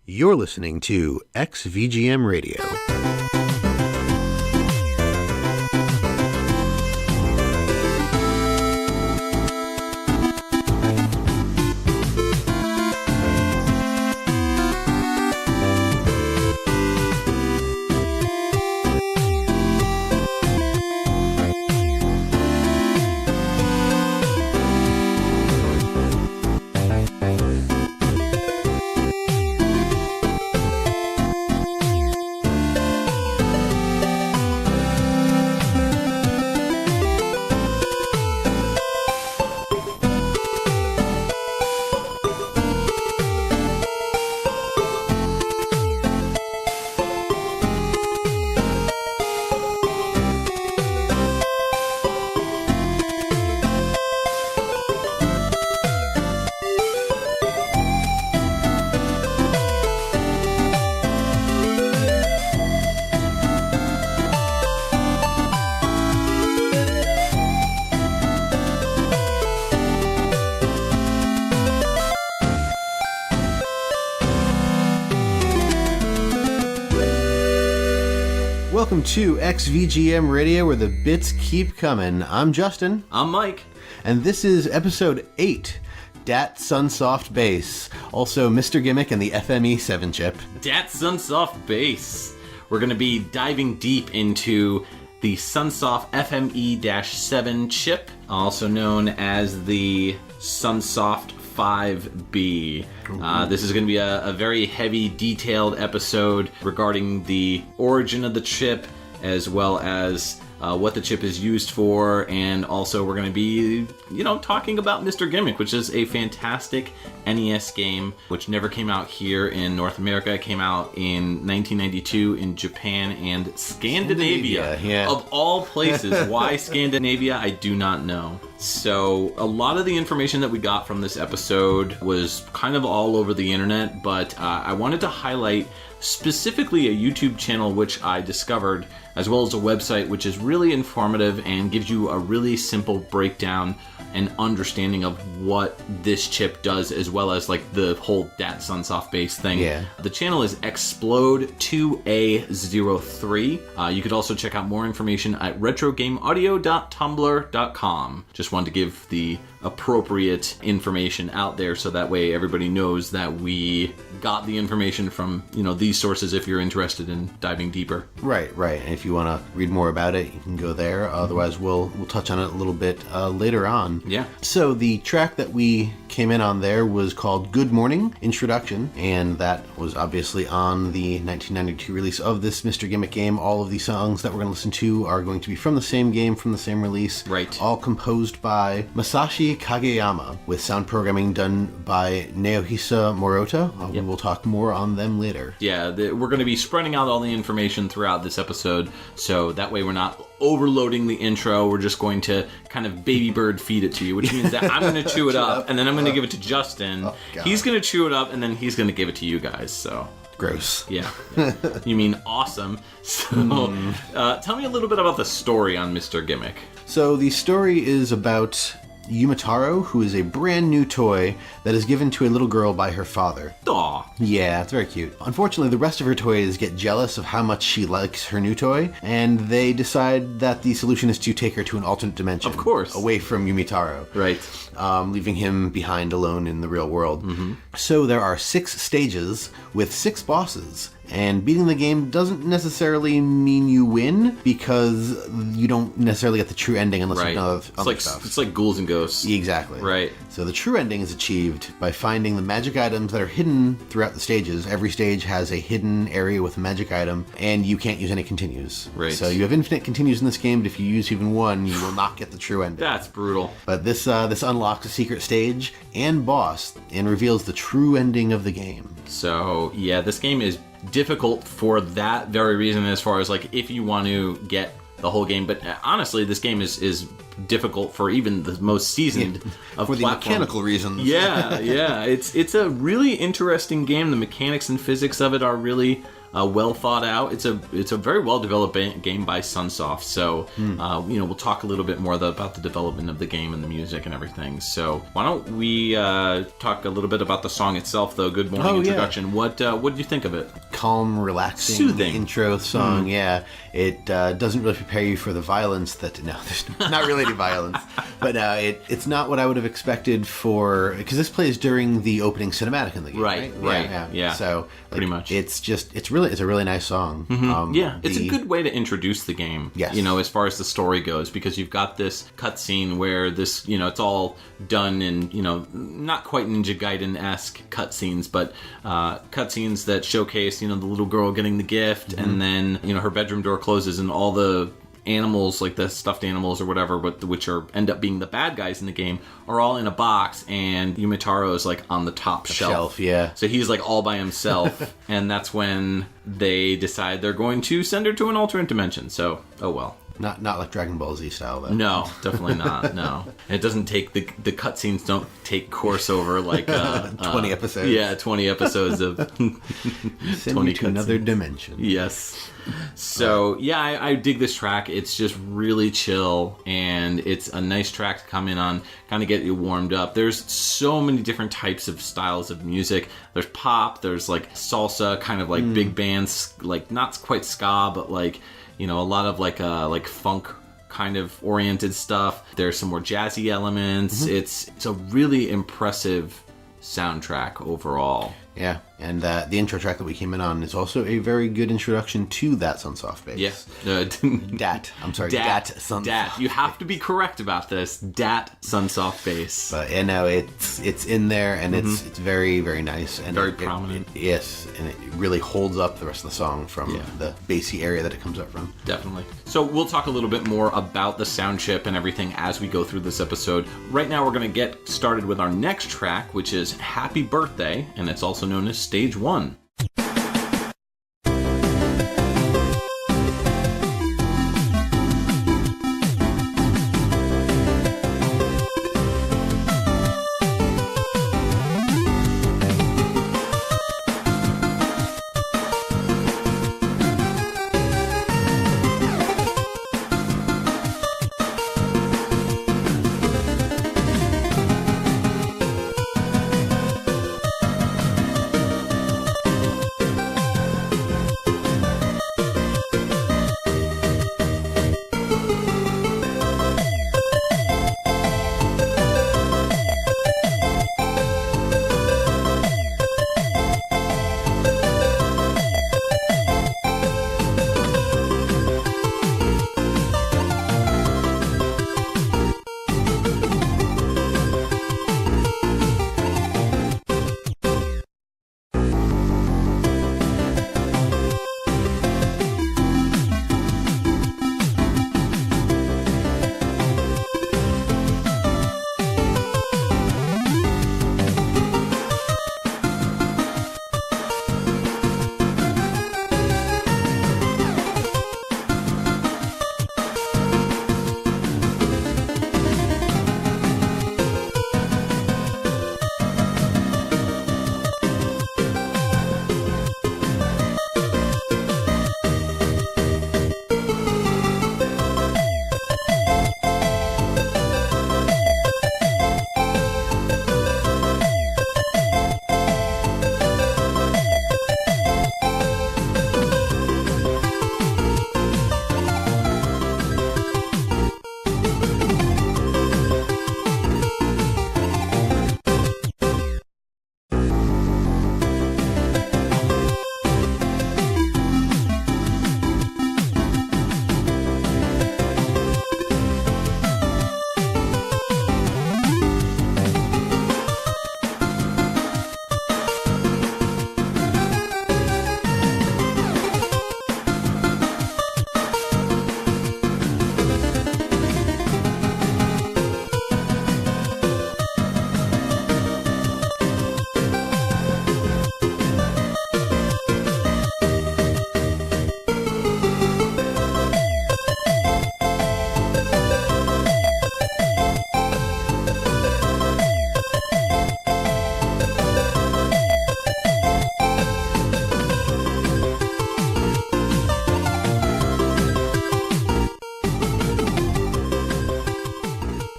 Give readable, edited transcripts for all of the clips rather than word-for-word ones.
You're listening to XVGM Radio. Welcome to XVGM Radio, where the bits keep coming. I'm Justin. I'm Mike. And this is episode 8, DAT SUNSOFT BASS, also Mr. Gimmick and the FME-7 chip. DAT SUNSOFT BASS. We're going to be diving deep into the SUNSOFT FME-7 chip, also known as the SUNSOFT 5B. This is going to be a very heavy, detailed episode regarding the origin of the chip, as well as what the chip is used for, and also we're going to be, talking about Mr. Gimmick, which is a fantastic NES game, which never came out here in North America. It came out in 1992 in Japan and Scandinavia. Yeah. Of all places. Why Scandinavia, I do not know. So a lot of the information that we got from this episode was kind of all over the internet, but I wanted to highlight specifically a YouTube channel which I discovered, as well as a website which is really informative and gives you a really simple breakdown and understanding of what this chip does, as well as like the whole DAT SUNSOFT BASS thing. Yeah. The channel is Explode2A03. You could also check out more information at retrogameaudio.tumblr.com. Just wanted to give the appropriate information out there so that way everybody knows that we got the information from, these sources if you're interested in diving deeper. Right. And if you want to read more about it, you can go there. Otherwise, we'll touch on it a little bit later on. Yeah. So the track that we came in on there was called Good Morning Introduction, and that was obviously on the 1992 release of this Mr. Gimmick game. All of the songs that we're going to listen to are going to be from the same game, from the same release. Right. All composed by Masashi Kageyama, with sound programming done by Naohisa Morota. We will talk more on them later. Yeah, we're going to be spreading out all the information throughout this episode, so that way we're not overloading the intro. We're just going to kind of baby bird feed it to you, which means that I'm going to chew it up, and then I'm going to give it to Justin. He's going to chew it up, and then he's going to give it to you guys, so... Gross. Yeah. You mean awesome. So, tell me a little bit about the story on Mr. Gimmick. So the story is about Umetaro, who is a brand new toy that is given to a little girl by her father. Aw. Yeah, it's very cute. Unfortunately, the rest of her toys get jealous of how much she likes her new toy, and they decide that the solution is to take her to an alternate dimension. Of course. Away from Umetaro. Right. Leaving him behind alone in the real world. Mm-hmm. So there are 6 stages with 6 bosses. And beating the game doesn't necessarily mean you win, because you don't necessarily get the true ending unless you've done other stuff. It's like Ghouls and Ghosts. Exactly. Right. So the true ending is achieved by finding the magic items that are hidden throughout the stages. Every stage has a hidden area with a magic item, and you can't use any continues. Right. So you have infinite continues in this game, but if you use even one, you will not get the true ending. That's brutal. But this unlocks a secret stage and boss, and reveals the true ending of the game. So, yeah, this game is difficult for that very reason, as far as like if you want to get the whole game. But honestly, this game is difficult for even the most seasoned of for the mechanical reasons. Yeah. It's a really interesting game. The mechanics and physics of it are really well thought out. It's a very well developed game by Sunsoft. So we'll talk a little bit more about the development of the game and the music and everything. So why don't we talk a little bit about the song itself, though? Good morning introduction. Yeah. What did you think of it? Calm, relaxing, soothing intro song. Yeah, it doesn't really prepare you for the violence that. No, there's not really any violence, but it's not what I would have expected for, because this plays during the opening cinematic in the game. Right. Yeah. So pretty much, it's a really nice song. It's a good way to introduce the game. Yes. As far as the story goes, because you've got this cutscene where this, it's all done in, not quite Ninja Gaiden-esque cutscenes, but cutscenes that showcase, the little girl getting the gift, and then, her bedroom door closes and all the animals, like the stuffed animals or whatever, but which end up being the bad guys in the game, are all in a box, and Umetaro is like on the top shelf. Yeah. So he's like all by himself, and that's when they decide they're going to send her to an alternate dimension. So, oh well. Not like Dragon Ball Z style, though. No, definitely not. No, it doesn't take the cutscenes don't take course over like 20 episodes. Yeah, 20 episodes of 20 to another dimension. Yes. So yeah, I dig this track. It's just really chill, and it's a nice track to come in on, kind of get you warmed up. There's so many different types of styles of music. There's pop. There's like salsa, kind of like big bands, like not quite ska, but like. A lot of like funk kind of oriented stuff. There's some more jazzy elements. It's a really impressive soundtrack overall. Yeah, and the intro track that we came in on is also a very good introduction to that Sunsoft bass. Yes. DAT. I'm sorry, DAT Sunsoft. DAT. You have to be correct about this. DAT Sunsoft bass. But it's in there, and it's very, very nice. And very prominent. Yes, and it really holds up the rest of the song from the bassy area that it comes up from. Definitely. So we'll talk a little bit more about the sound chip and everything as we go through this episode. Right now we're going to get started with our next track, which is Happy Birthday, and it's also known as Stage 1.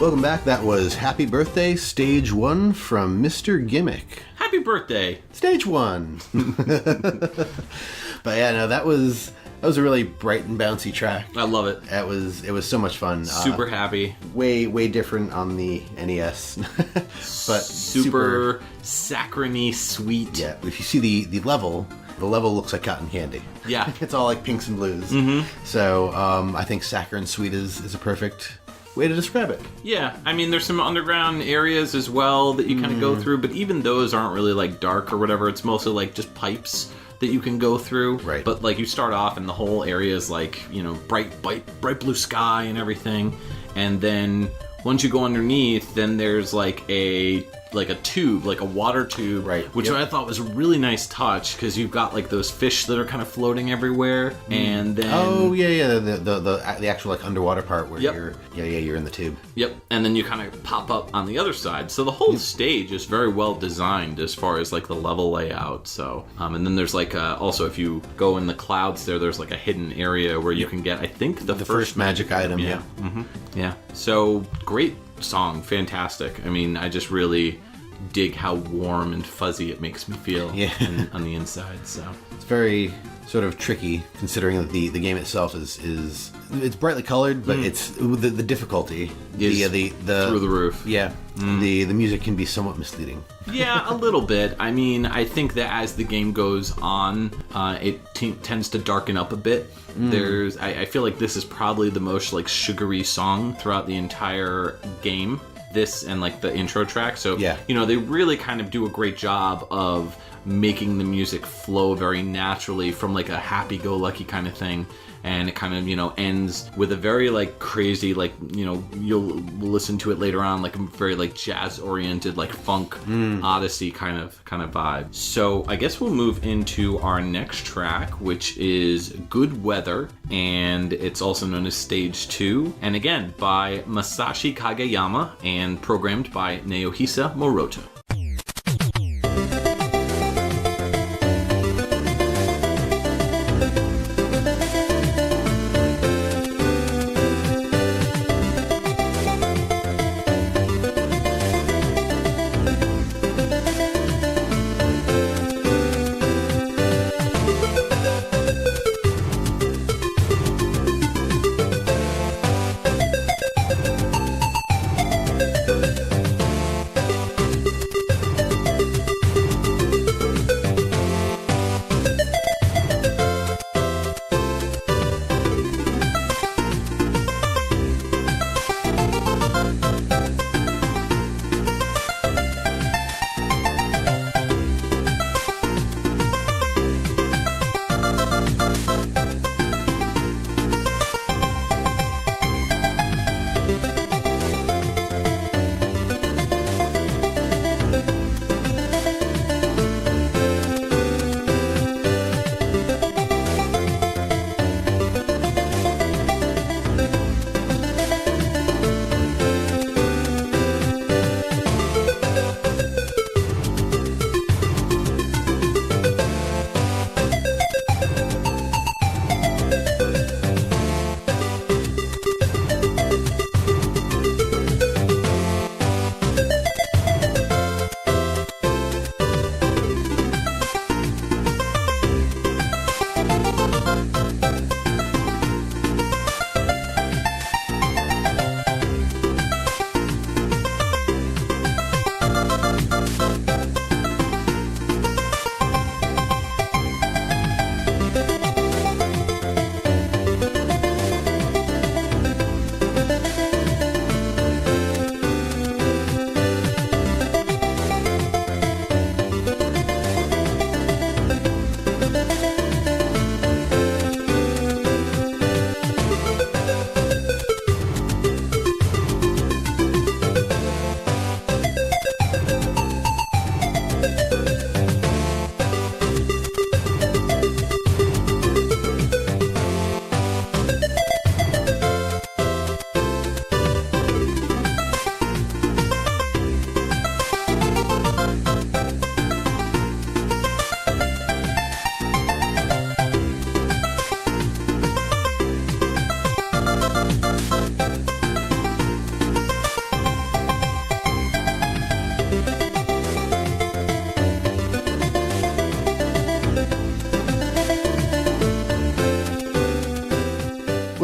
Welcome back. That was Happy Birthday, Stage 1 from Mr. Gimmick. Happy birthday! Stage 1! But yeah, no, that was a really bright and bouncy track. I love it. It was so much fun. Super happy. Way different on the NES. But super saccharine-y, sweet. Yeah, if you see the level looks like cotton candy. Yeah. It's all like pinks and blues. So I think saccharine sweet is a perfect way to describe it. Yeah, I mean, there's some underground areas as well that you kind of go through, but even those aren't really like dark or whatever. It's mostly like just pipes that you can go through. Right. But like you start off and the whole area is like, you know, bright blue sky and everything. And then once you go underneath, then there's like a tube, like a water tube, right? Which I thought was a really nice touch because you've got like those fish that are kind of floating everywhere, and then the actual like underwater part where you're in the tube. Yep, and then you kind of pop up on the other side. So the whole stage is very well designed as far as like the level layout. So and then there's like also if you go in the clouds there's like a hidden area where you can get I think the first magic item. Yeah. Yeah. So great song, fantastic. I mean, I just really dig how warm and fuzzy it makes me feel on the inside. So it's very sort of tricky considering that the game itself is it's brightly colored, but it's the difficulty is the through the roof. Yeah, the music can be somewhat misleading. Yeah, a little bit. I mean, I think that as the game goes on, it tends to darken up a bit. I feel like this is probably the most like sugary song throughout the entire game. This and like the intro track. So you know, they really kind of do a great job of making the music flow very naturally from like a happy-go-lucky kind of thing. And it kind of, you know, ends with a very like crazy, like, you know, you'll listen to it later on, like a very like jazz-oriented, like funk Odyssey kind of vibe. So I guess we'll move into our next track, which is Good Weather, and it's also known as Stage 2, and again by Masashi Kageyama and programmed by Naohisa Moroto.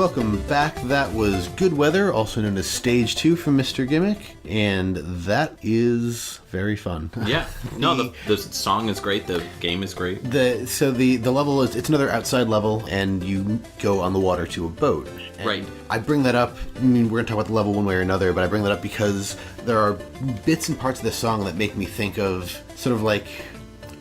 welcome back. That was Good Weather, also known as Stage 2 from Mr. Gimmick, and that is very fun. Yeah. No, the song is great, the game is great. The level is, it's another outside level, and you go on the water to a boat. And right. I bring that up, I mean, we're going to talk about the level one way or another, but I bring that up because there are bits and parts of this song that make me think of sort of like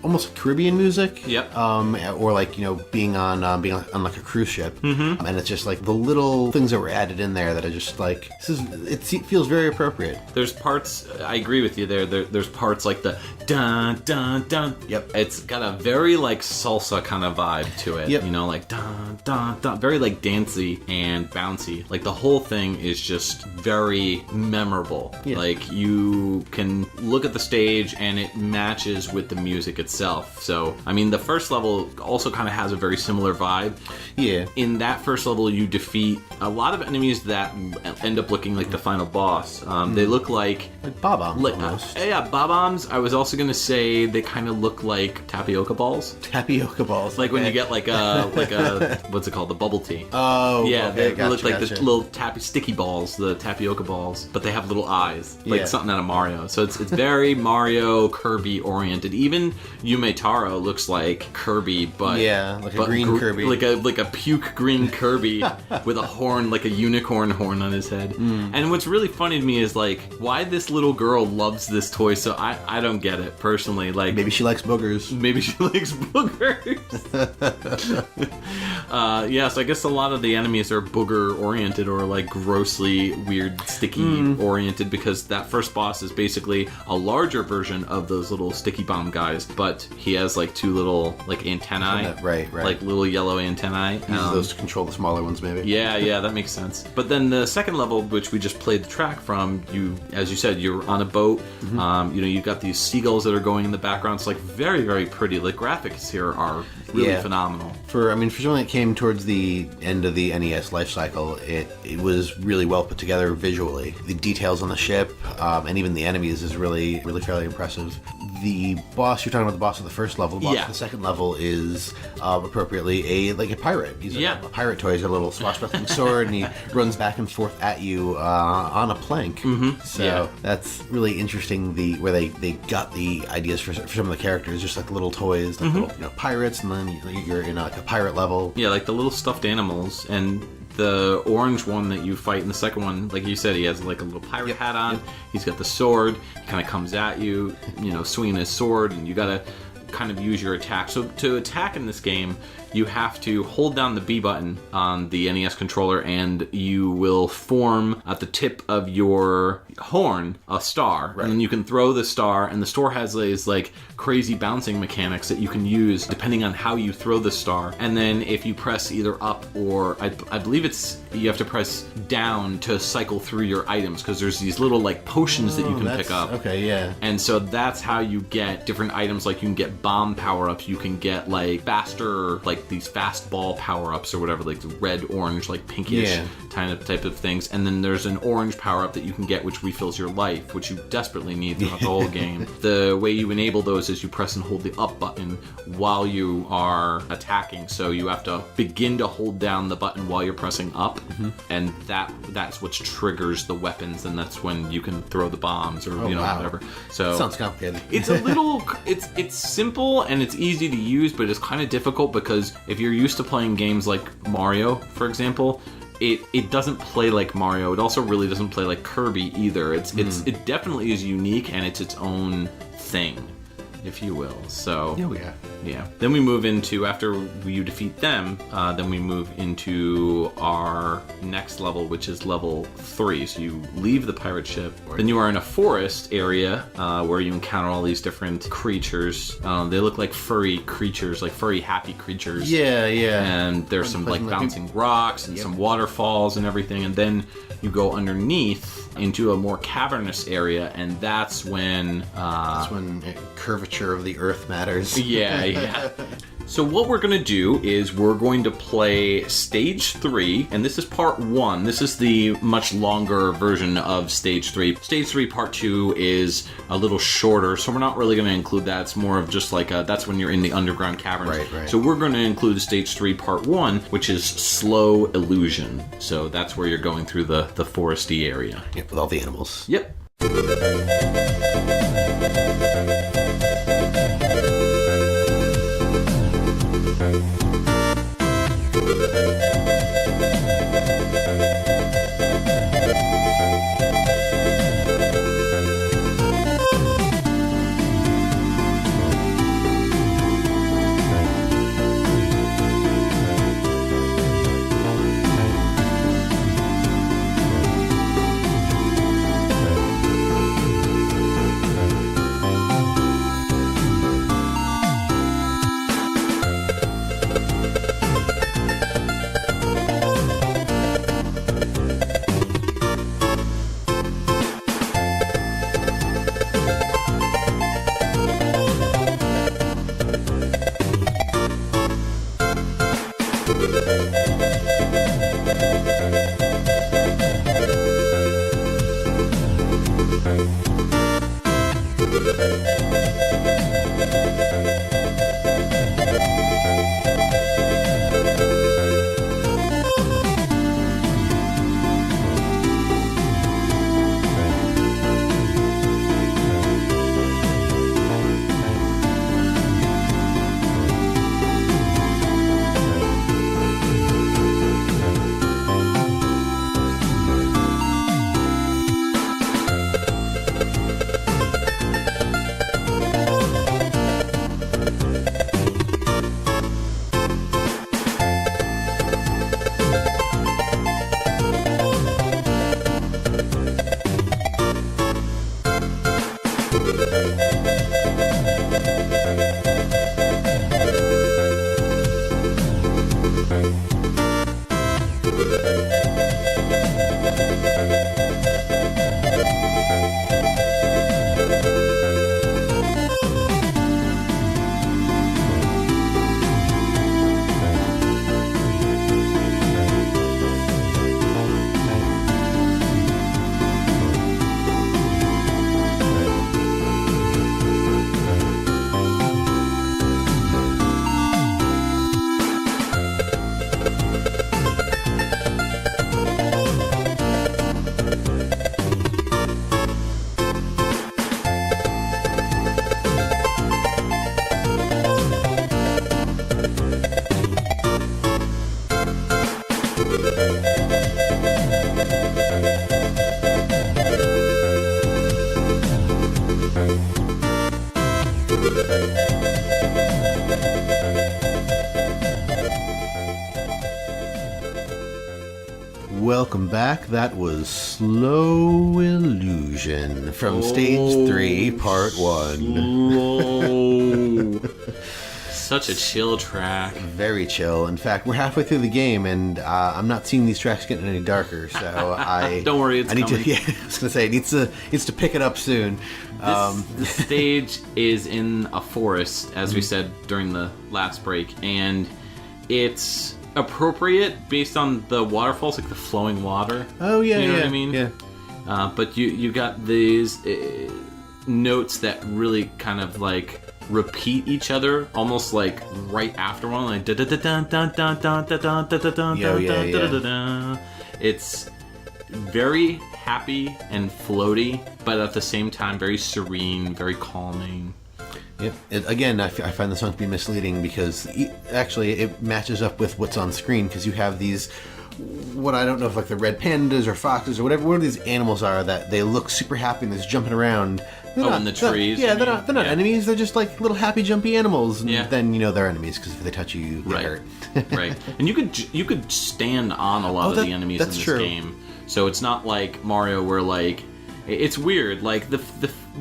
almost Caribbean music. Yep. Or like, you know, being on like a cruise ship. Mm-hmm. And it's just like the little things that were added in there that are just like, it feels very appropriate. There's parts, I agree with you there's parts like the dun dun dun. Yep. It's got a very like salsa kind of vibe to it. Yep. You know, like dun dun dun, very like dancey and bouncy. Like the whole thing is just very memorable. Yeah. Like you can look at the stage and it matches with the music itself. So, I mean, the first level also kind of has a very similar vibe. Yeah. In that first level, you defeat a lot of enemies that end up looking like the final boss. They look like bob-ombs almost. Yeah, bob-ombs. I was also going to say they kind of look like tapioca balls. Tapioca balls. Like when you get like a what's it called? The bubble tea. Oh, yeah, okay, they look like the little sticky balls, the tapioca balls, but they have little eyes, like something out of Mario. So it's very Mario Kirby oriented. Even Umetaro looks like Kirby, but like a green Kirby, like a puke green Kirby with a horn, like a unicorn horn on his head. And what's really funny to me is like why this little girl loves this toy. So I don't get it personally. Like maybe she likes boogers. Maybe she likes boogers. So I guess a lot of the enemies are booger oriented or like grossly weird sticky oriented, because that first boss is basically a larger version of those little sticky bomb guys, but he has like two little like antennae, right, like little yellow antennae. Uses those to control the smaller ones, maybe. Yeah, that makes sense. But then the second level, which we just played the track from, as you said, you're on a boat. You've got these seagulls that are going in the background. It's like very, very pretty. The graphics here are really phenomenal. For something that came towards the end of the NES life cycle, it was really well put together visually. The details on the ship and even the enemies is really, really fairly impressive. The boss, you're talking about the boss of the first level. The boss of the second level is appropriately a pirate. He's a pirate toy. He's got a little swashbuckling sword, and he runs back and forth at you on a plank. So that's really interesting. Where they got the ideas for some of the characters, just like little toys, like little pirates, and then you're in like a pirate level. Yeah, like the little stuffed animals. And the orange one that you fight in the second one, like you said, he has like a little pirate hat on. He's got the sword. He kind of comes at you, swinging his sword, and you gotta kind of use your attack. So to attack in this game, you have to hold down the B button on the NES controller, and you will form at the tip of your horn a star. Right. And then you can throw the star, and the star has these like crazy bouncing mechanics that you can use depending on how you throw the star. And then if you press either up or I believe you have to press down to cycle through your items, because there's these little like potions that you can pick up. Okay, yeah. And so that's how you get different items. Like you can get bomb power-ups, you can get like faster, like these fast ball power-ups or whatever, like the red, orange, like pinkish type of things. And then there's an orange power-up that you can get which refills your life, which you desperately need throughout the whole game. The way you enable those is you press and hold the up button while you are attacking. So you have to begin to hold down the button while you're pressing up, and that's what triggers the weapons, and that's when you can throw the bombs or whatever. So sounds complicated. It's a little it's simple and it's easy to use, but it's kind of difficult because if you're used to playing games like Mario, for example, it doesn't play like Mario. It also really doesn't play like Kirby either. It definitely is unique, and it's its own thing, if you will. So yeah. Then we move into, after you defeat them, then we move into our next level, which is level 3. So you leave the pirate ship. Then you are in a forest area where you encounter all these different creatures. They look like furry creatures, like furry happy creatures. Yeah. And there's some like bouncing rocks and some waterfalls and everything. And then you go underneath into a more cavernous area, and that's when curvature of the earth matters. Yeah. So what we're going to do is we're going to play Stage 3, and this is Part 1. This is the much longer version of Stage 3. Stage 3 Part 2 is a little shorter, so we're not really going to include that. It's more of just like that's when you're in the underground caverns. Right. So we're going to include Stage 3 Part 1, which is Slow Illusion. So that's where you're going through the foresty area. Yep, with all the animals. Yep. Welcome back. That was Slow Illusion from Stage 3, Part 1. Such a chill track. Very chill. In fact, we're halfway through the game, and I'm not seeing these tracks getting any darker. So Don't worry, it's I need coming. to. Yeah, I was gonna say it needs to pick it up soon. The stage is in a forest, as we said during the last break, and it's appropriate based on the waterfalls, like the flowing water. Oh yeah, you know yeah, what I mean? Yeah. But you got these notes that really kind of like repeat each other, almost like right after one, like da da da da da da da da da da da da da. It's very happy and floaty, but at the same time very serene, very calming. Yep. Again, I find the song to be misleading because actually it matches up with what's on screen because you have these, what I don't know if like the red pandas or foxes or whatever these animals are that they look super happy and they're just jumping around. In the trees. They're not enemies. They're just like little happy jumpy animals. And then they're enemies because if they touch you, you get hurt. Right. And you could stand on a lot of the enemies in this game. So it's not like Mario where like it's weird. Like the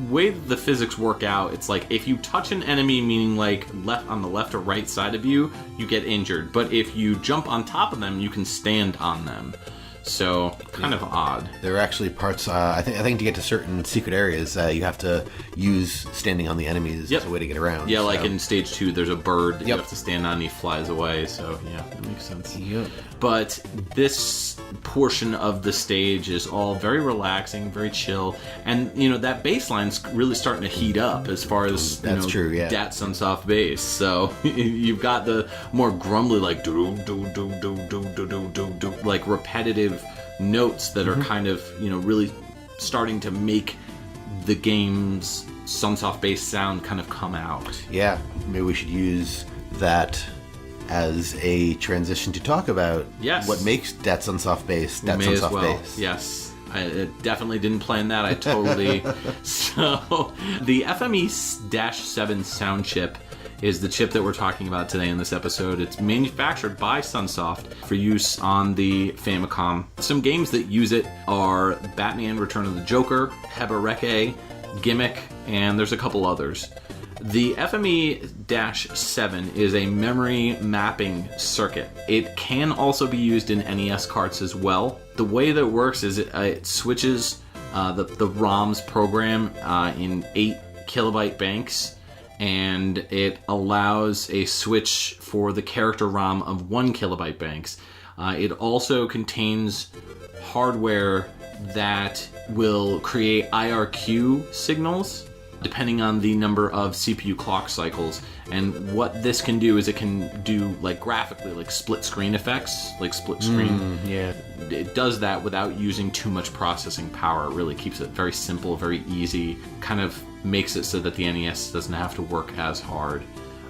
way the physics work out, it's like if you touch an enemy, meaning like on the left or right side of you, you get injured. But if you jump on top of them, you can stand on them. So kind of odd. There are actually parts. I think to get to certain secret areas, you have to use standing on the enemies as a way to get around. Yeah, like in stage 2, there's a bird that you Yep. have to stand on, and he flies away. So yeah, that makes sense. Yep. But this portion of the stage is all very relaxing, very chill, and that bass line's really starting to heat up as far as That's true, yeah. DAT Sunsoft bass. So you've got the more grumbly, like do do do do do do do do do, like repetitive notes that are kind of really starting to make the game's Sunsoft bass sound kind of come out. Yeah, maybe we should use that as a transition to talk about what makes DAT Sunsoft bass DAT Sunsoft bass. Yes. I definitely didn't plan that. I totally... So, the FME-7 sound chip is the chip that we're talking about today in this episode. It's manufactured by Sunsoft for use on the Famicom. Some games that use it are Batman Return of the Joker, Hebereke, Gimmick, and there's a couple others. The FME-7 is a memory mapping circuit. It can also be used in NES carts as well. The way that it works is it switches the ROM's program in 8 kilobyte banks, and it allows a switch for the character ROM of 1 kilobyte banks. It also contains hardware that will create IRQ signals depending on the number of CPU clock cycles. And what this can do is it can do graphically split screen effects, like split screen. Yeah. It does that without using too much processing power. It really keeps it very simple, very easy, kind of makes it so that the NES doesn't have to work as hard.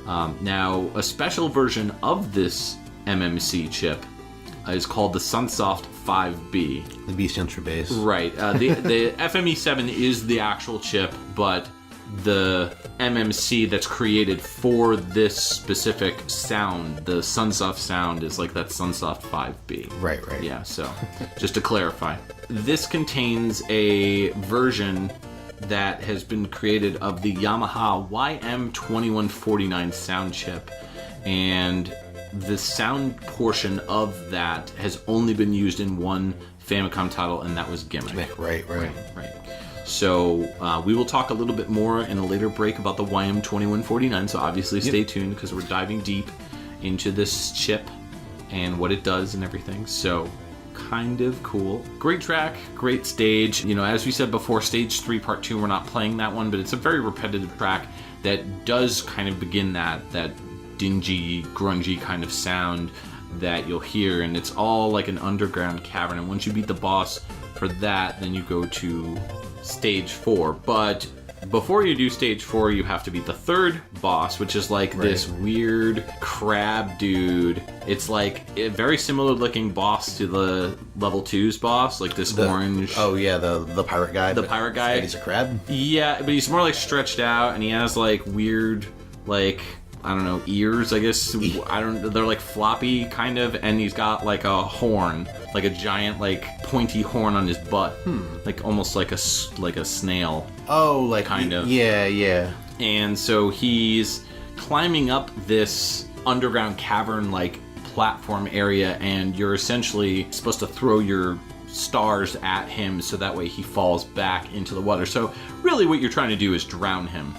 Now, a special version of this MMC chip is called the Sunsoft 5B. The B stands for bass. Right. The FME-7 is the actual chip, but the MMC that's created for this specific sound, the Sunsoft sound, is like that Sunsoft 5B. Right. Yeah, so just to clarify. This contains a version that has been created of the Yamaha YM2149 sound chip, and the sound portion of that has only been used in one Famicom title, and that was Gimmick. Right. So we will talk a little bit more in a later break about the YM2149, so obviously stay tuned because we're diving deep into this chip and what it does and everything. So kind of cool. Great track, great stage. As we said before, stage 3 part 2, we're not playing that one, but it's a very repetitive track that does kind of begin that dingy, grungy kind of sound that you'll hear, and it's all like an underground cavern. And once you beat the boss for that, then you go to stage 4. But before you do stage 4, you have to beat the third boss, which is this weird crab dude. It's like a very similar looking boss to the level 2's boss, like this orange. Oh yeah, the pirate guy. The pirate guy. He's a crab. Yeah, but he's more stretched out, and he has weird I don't know, ears, I guess. They're floppy kind of, and he's got a horn, a giant pointy horn on his butt, almost like a snail. Oh, kind of. Yeah. And so he's climbing up this underground cavern platform area, and you're essentially supposed to throw your stars at him so that way he falls back into the water. So really what you're trying to do is drown him.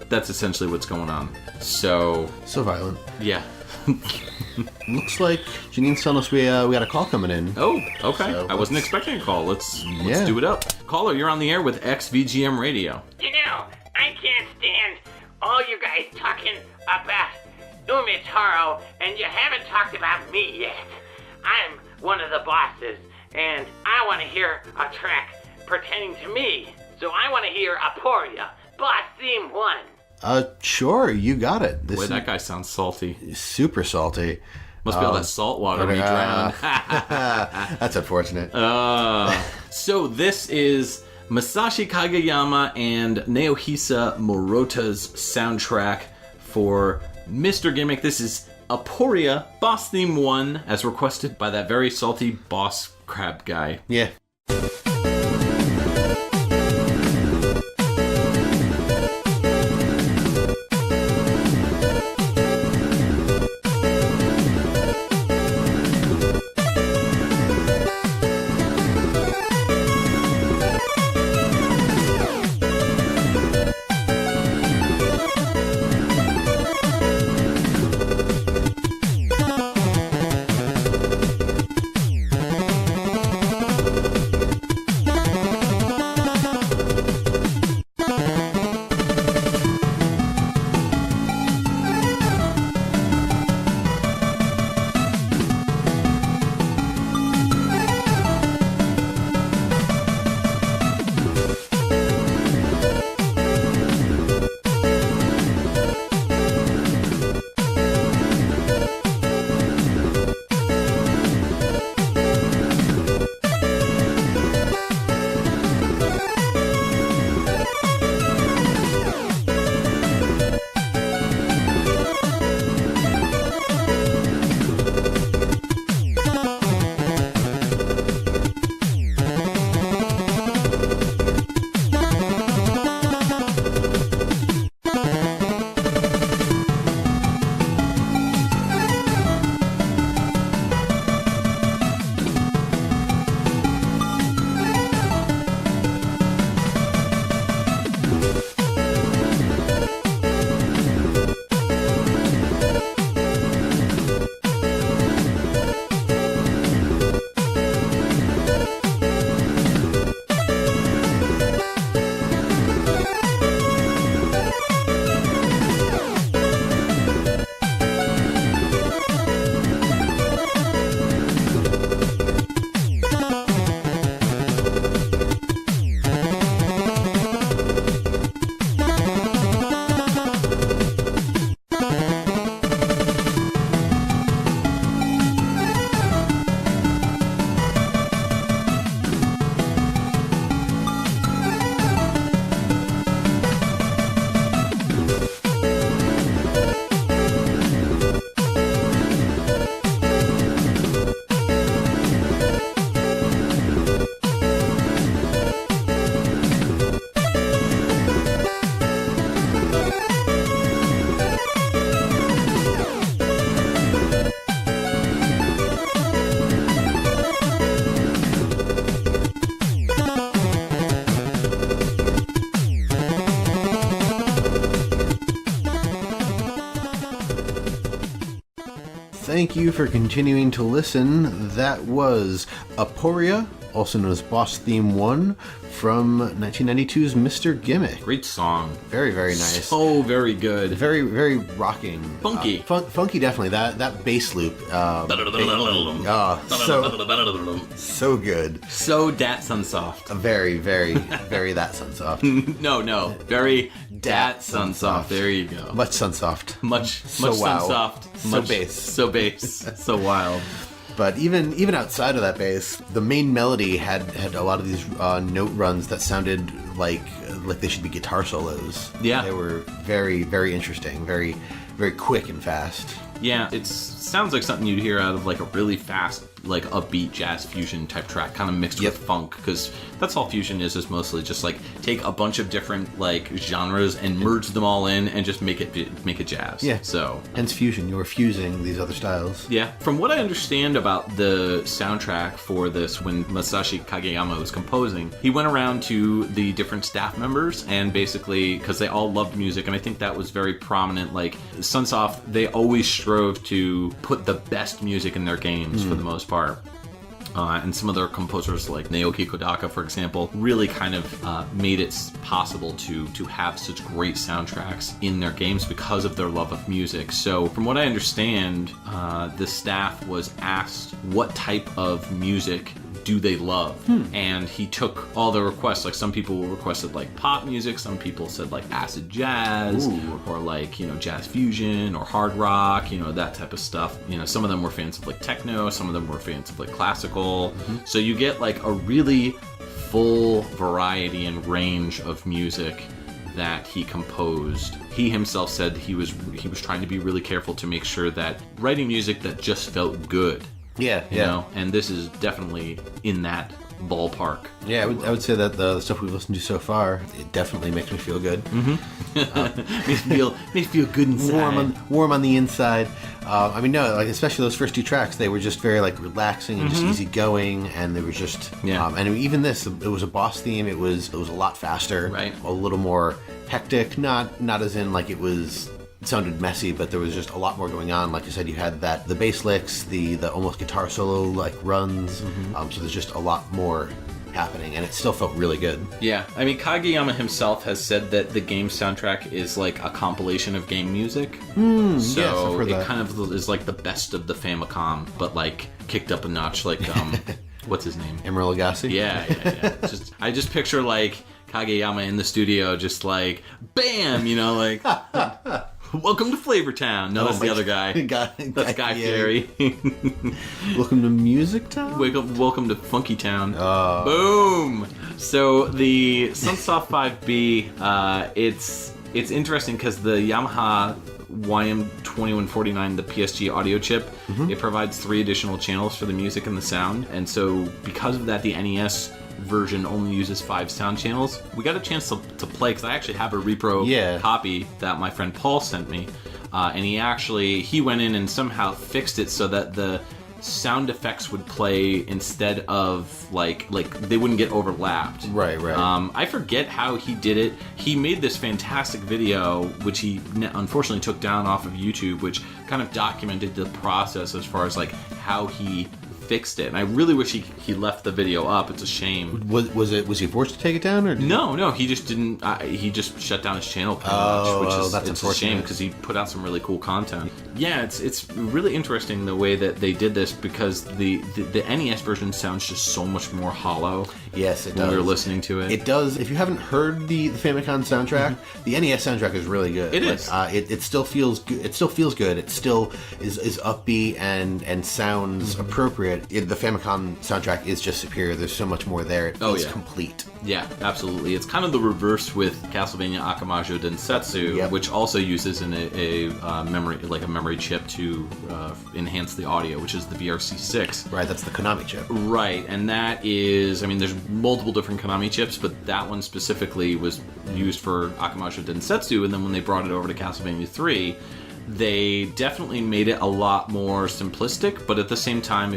That's essentially what's going on. So violent. Yeah. Looks like Janine's telling us we got a call coming in. Oh, okay. So I wasn't expecting a call. Let's do it up. Caller, you're on the air with XVGM Radio. I can't stand all you guys talking about Umetaro, and you haven't talked about me yet. I'm one of the bosses, and I want to hear a track pertaining to me. So I want to hear Aporia, Boss Theme 1. Sure, you got it. Boy, that guy sounds salty. Super salty. Must be all that salt water when he drowned. That's unfortunate. So this is Masashi Kageyama and Naohisa Morota's soundtrack for Mr. Gimmick. This is Aporia, Boss Theme 1, as requested by that very salty boss crab guy. Yeah. Thank you for continuing to listen. That was Aporia, also known as Boss Theme 1, from 1992's Mr. Gimmick. Great song. Very, very nice. So very good. Very, very rocking. Funky. Funky, definitely. That bass loop. So good. So DAT Sunsoft. Very, very, very that Sunsoft. No. Very DAT Sunsoft. There you go. Much Sunsoft. Much wow. Sunsoft. So bass. So bass. So wild. But even outside of that bass, the main melody had a lot of these note runs that sounded like they should be guitar solos. Yeah. They were very, very interesting, very, very quick and fast. Yeah, it sounds like something you'd hear out of like a really fast, like upbeat jazz fusion type track, kind of mixed with funk, because that's all fusion is mostly just like take a bunch of different like genres and merge them all in and just make it jazz. Yeah. So hence fusion. You were fusing these other styles. Yeah. From what I understand about the soundtrack for this, when Masashi Kageyama was composing, he went around to the different staff members and basically, because they all loved music, and I think that was very prominent. Like Sunsoft, they always strove to put the best music in their games for the most part. And some of their composers, like Naoki Kodaka, for example, really kind of made it possible to have such great soundtracks in their games because of their love of music. So from what I understand, the staff was asked what type of music do they love, and he took all the requests. Like some people requested like pop music, some people said like acid jazz, or like jazz fusion or hard rock, that type of stuff. Some of them were fans of like techno, some of them were fans of like classical. So you get like a really full variety and range of music that he composed. He himself said he was trying to be really careful to make sure that writing music that just felt good. Yeah, You know, and this is definitely in that ballpark. Yeah, I would say that the stuff we've listened to so far, it definitely makes me feel good. Makes me feel good inside. Warm on the inside. Like especially those first two tracks, they were just very like relaxing and just easygoing, and they were just and even this, it was a boss theme. It was a lot faster, right? A little more hectic. Not as in like it sounded messy, but there was just a lot more going on. Like you said, you had the bass licks, the almost guitar solo like runs. So there's just a lot more happening, and it still felt really good. Yeah, I mean, Kageyama himself has said that the game soundtrack is like a compilation of game music. So it kind of is like the best of the Famicom, but like kicked up a notch. Like what's his name? Emerald Lagasse? Yeah. I just picture like Kageyama in the studio, just like bam, like. Welcome to Flavortown. No, that's the other guy. That's Guy Fieri. Welcome to Music Town? Welcome to Funky Town. Boom! So the Sunsoft 5B, it's interesting because the Yamaha YM2149, the PSG audio chip, it provides 3 additional channels for the music and the sound. And so because of that, the NES version only uses 5 sound channels. We got a chance to play, because I actually have a repro copy that my friend Paul sent me, and he went in and somehow fixed it so that the sound effects would play instead of like they wouldn't get overlapped. Right. I forget how he did it. He made this fantastic video, which he unfortunately took down off of YouTube, which kind of documented the process as far as like how he fixed it, and I really wish he left the video up. It's a shame. Was he forced to take it down, or no? He just didn't. He just shut down his channel pretty much, which is that's a shame because he put out some really cool content. Yeah, it's really interesting the way that they did this, because the NES version sounds just so much more hollow. Yes, it does. When you're listening to it, it does. If you haven't heard the Famicom soundtrack, the NES soundtrack is really good. It is. It still feels good. It still feels good. It still is upbeat and sounds appropriate. The Famicom soundtrack is just superior. There's so much more there. It feels complete. Yeah, absolutely. It's kind of the reverse with Castlevania Akamajo Densetsu, which also uses a memory chip to enhance the audio, which is the VRC6. Right, that's the Konami chip. Right, and that is, there's multiple different Konami chips, but that one specifically was used for Akamajo Densetsu, and then when they brought it over to Castlevania 3, they definitely made it a lot more simplistic, but at the same time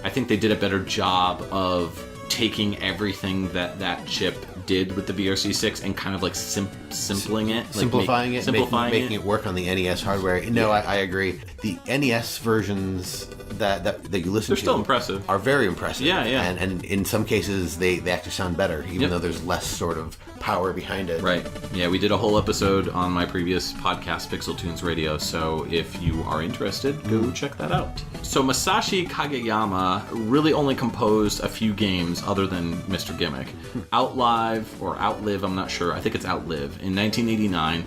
I think they did a better job of taking everything that chip did with the VRC6 and kind of like simplifying it, making it work on the NES hardware. No, I agree. The NES versions that you listen They're to still impressive. Are very impressive. Yeah. And in some cases they actually sound better, even though there's less sort of power behind it. Right. Yeah, we did a whole episode on my previous podcast, Pixel Tunes Radio, so if you are interested, go check that out. So Masashi Kageyama really only composed a few games other than Mr. Gimmick. Outlive, I'm not sure. I think it's Outlive in 1989,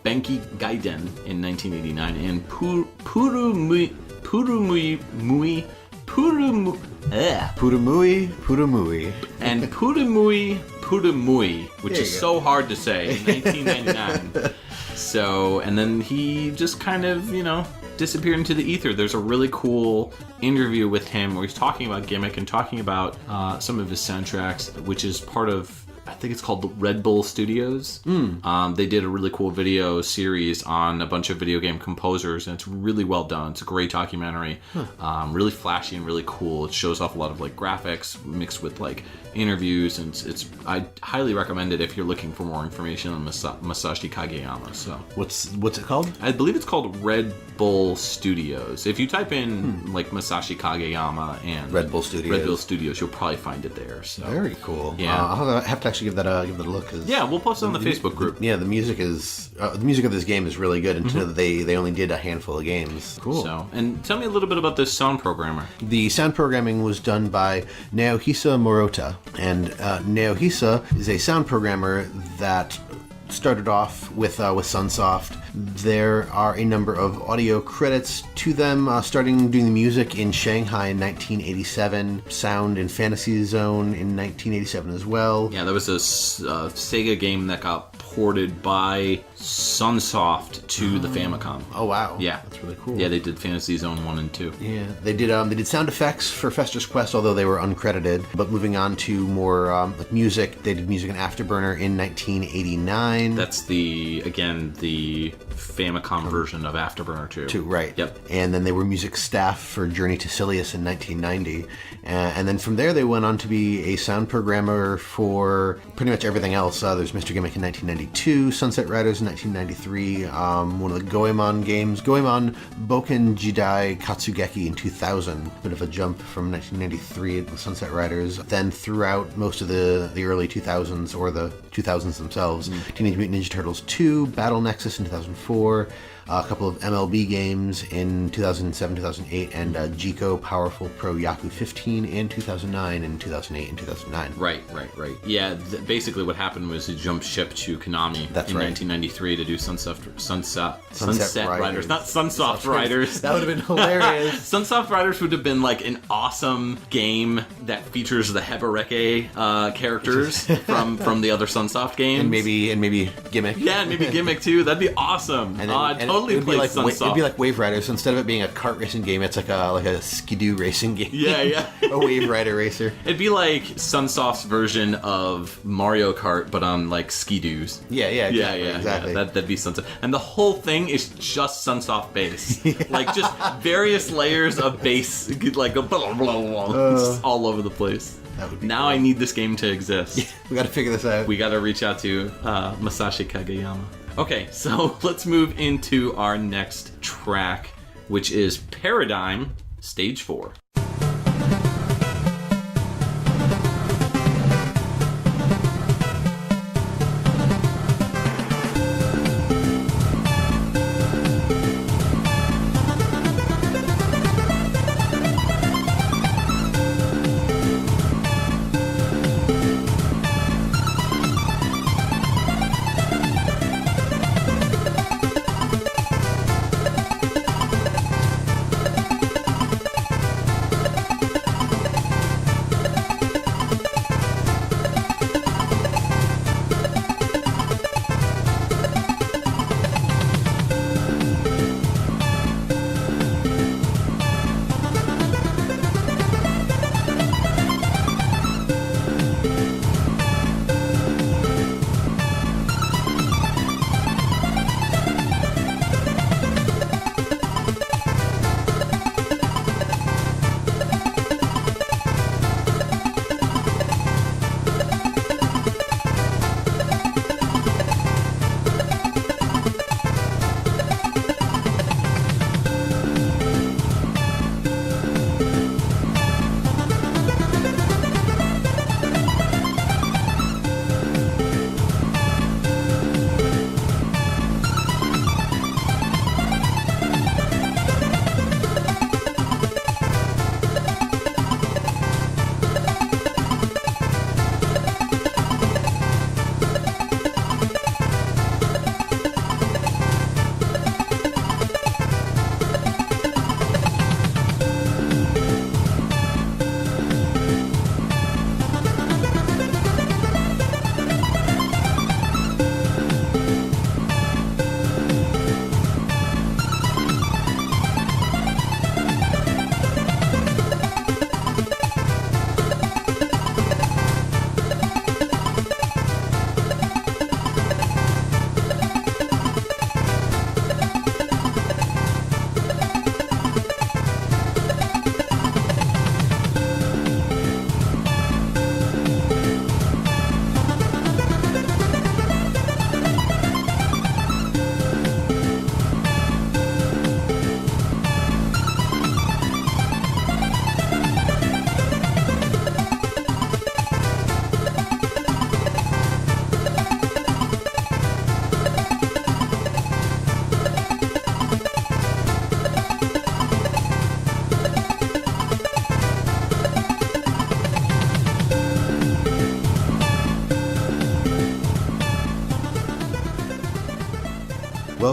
Benki Gaiden in 1989, and Purumui, and Purumui, which is so hard to say, in 1999. So, and then he just kind of, disappeared into the ether. There's a really cool interview with him where he's talking about Gimmick and talking about some of his soundtracks, which is part of, I think it's called the Red Bull Studios. They did a really cool video series on a bunch of video game composers, and it's really well done. It's a great documentary, really flashy and really cool. It shows off a lot of like graphics mixed with like interviews, and I highly recommend it if you're looking for more information on Masashi Kageyama. So what's it called? I believe it's called Red Bull Studios. If you type in like Masashi Kageyama and Red Bull Studios, you'll probably find it there. So very cool. Yeah, I'll have to actually give that a look. Yeah, we'll post it on the Facebook group. Yeah, the music of this game is really good, and to know that they only did a handful of games. Cool. So, and tell me a little bit about this sound programmer. The sound programming was done by Naohisa Morita, and Naohisa is a sound programmer that started off with Sunsoft. There are a number of audio credits to them, starting doing the music in Shanghai in 1987, sound in Fantasy Zone in 1987 as well. Yeah, there was a Sega game that got ported by Sunsoft to the Famicom. Oh wow! Yeah, that's really cool. Yeah, they did Fantasy Zone 1 and 2. Yeah, they did sound effects for Fester's Quest, although they were uncredited. But moving on to more like music, they did music in Afterburner in 1989. That's the Famicom version of Afterburner 2. Right. Yep. And then they were music staff for Journey to Silius in 1990. And then from there they went on to be a sound programmer for pretty much everything else. There's Mr. Gimmick in 1992, Sunset Riders in 1993, one of the Goemon games, Goemon Boken Jidai Katsugeki in 2000. Bit of a jump from 1993 with Sunset Riders. Then throughout most of the early 2000s, or the 2000s themselves, Teenage Mutant Ninja Turtles 2, Battle Nexus in 2004, a couple of MLB games in 2007, 2008, and Jico Powerful Pro Yaku 15 in 2009 and 2008 and 2009. Right. Yeah, basically what happened was he jumped ship to Konami in 1993 to do Sunset Riders. Not Sunsoft Riders. That would have been hilarious. Sunsoft Riders would have been like an awesome game that features the Hebereke characters from the other Sunsoft games. And maybe Gimmick. Yeah, and maybe Gimmick too. That'd be awesome. It'd be like Wave Riders. So instead of it being a kart racing game, it's like a skidoo racing game. Yeah. A Wave Rider racer. It'd be like Sunsoft's version of Mario Kart, but on like skidoos. Yeah, exactly. That'd be Sunsoft. And the whole thing is just Sunsoft bass. Like just various layers of bass, like blah, blah, blah, blah, just all over the place. Now cool. I need this game to exist. Yeah, we gotta figure this out. We gotta reach out to Masashi Kageyama. Okay, so let's move into our next track, which is Paradigm, Stage 4.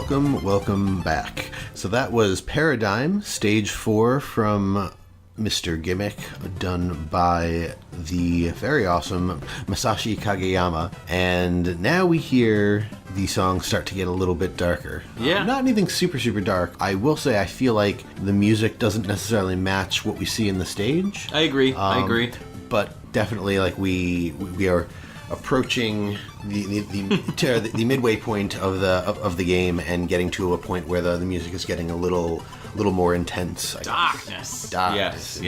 Welcome back. So that was Paradigm, Stage 4 from Mr. Gimmick, done by the very awesome Masashi Kageyama. And now we hear the songs start to get a little bit darker. Yeah. Not anything super, super dark. I will say I feel like the music doesn't necessarily match what we see in the stage. I agree. But definitely, like, we are approaching the midway point of the game and getting to a point where the music is getting a little more intense. Darkness. Yes.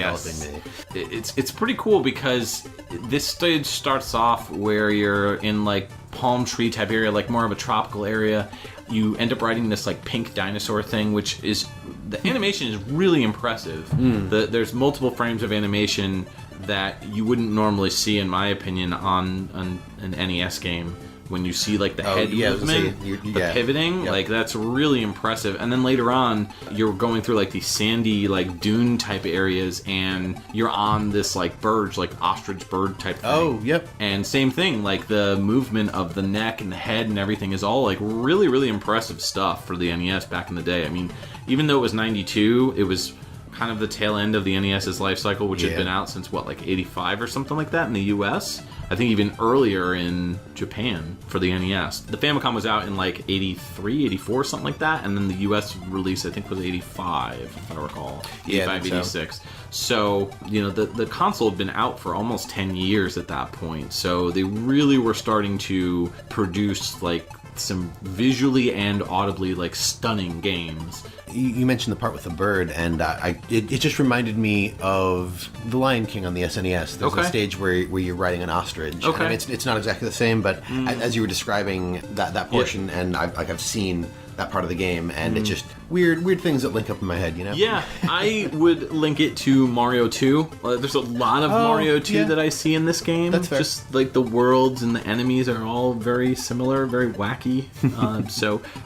It's pretty cool because this stage starts off where you're in like palm tree type area, like more of a tropical area. You end up riding this like pink dinosaur thing, which is, the animation is really impressive. There's multiple frames of animation that you wouldn't normally see, in my opinion, on an NES game. When you see like the head movement, the pivoting, like that's really impressive. And then later on, you're going through like these sandy, like dune type areas, and you're on this like bird, like ostrich bird type thing. Oh, yep. And same thing, like the movement of the neck and the head and everything is all like really, really impressive stuff for the NES back in the day. I mean, even though it was 92, it was kind of the tail end of the NES's life cycle, which had been out since what, like 85 or something like that in the US. I think even earlier in Japan for the NES. The Famicom was out in like 83, 84, something like that, and then the US release I think was 85, if I recall. 85, 86. So, you know, the console had been out for almost 10 years at that point. So they really were starting to produce like some visually and audibly like stunning games. You mentioned the part with the bird, and it just reminded me of The Lion King on the SNES. There's a stage where you're riding an ostrich. Okay. And it's not exactly the same, but as you were describing that portion, and I've seen that part of the game, and it's just weird things that link up in my head, you know? Yeah, I would link it to Mario 2. There's a lot of Mario 2 that I see in this game. That's fair. Just like the worlds and the enemies are all very similar, very wacky.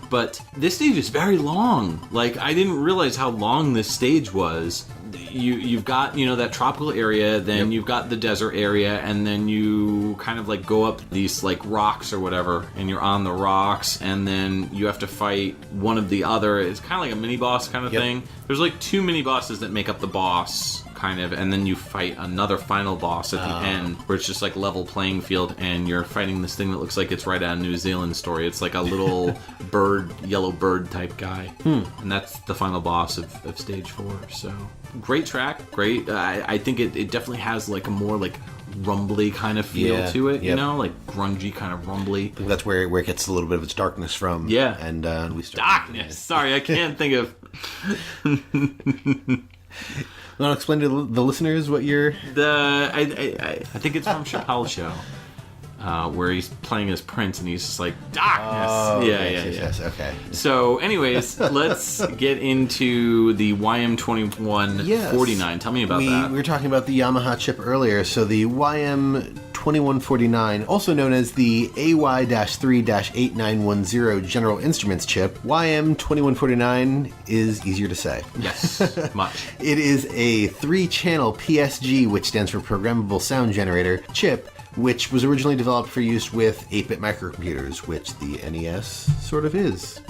But this stage is very long. Like, I didn't realize how long this stage was. You've got, you know, that tropical area, then you've got the desert area, and then you kind of like go up these like rocks or whatever, and you're on the rocks, and then you have to fight one of the other. It's kind of like a mini boss kind of thing. There's like 2 mini bosses that make up the boss, kind of, and then you fight another final boss at the end, where it's just like level playing field, and you're fighting this thing that looks like it's right out of New Zealand story. It's like a little yellow bird type guy, and that's the final boss of stage 4. So great track, great. I think it definitely has like a more like rumbly kind of feel to it, you know, like grungy kind of rumbly. I think that's where it gets a little bit of its darkness from. Yeah. And we start... Darkness! Sorry, I can't think of... You want to explain to the listeners what you're... I think it's from Chappelle's show, where he's playing as Prince, and he's just like, darkness! Oh, Yes, okay. So, anyways, let's get into the YM2149. Tell me about that. We were talking about the Yamaha chip earlier, so the YM2149, also known as the AY-3-8910 General Instruments chip, YM2149 is easier to say. Yes, much. It is a 3-channel PSG, which stands for Programmable Sound Generator, chip, which was originally developed for use with 8-bit microcomputers, which the NES sort of is.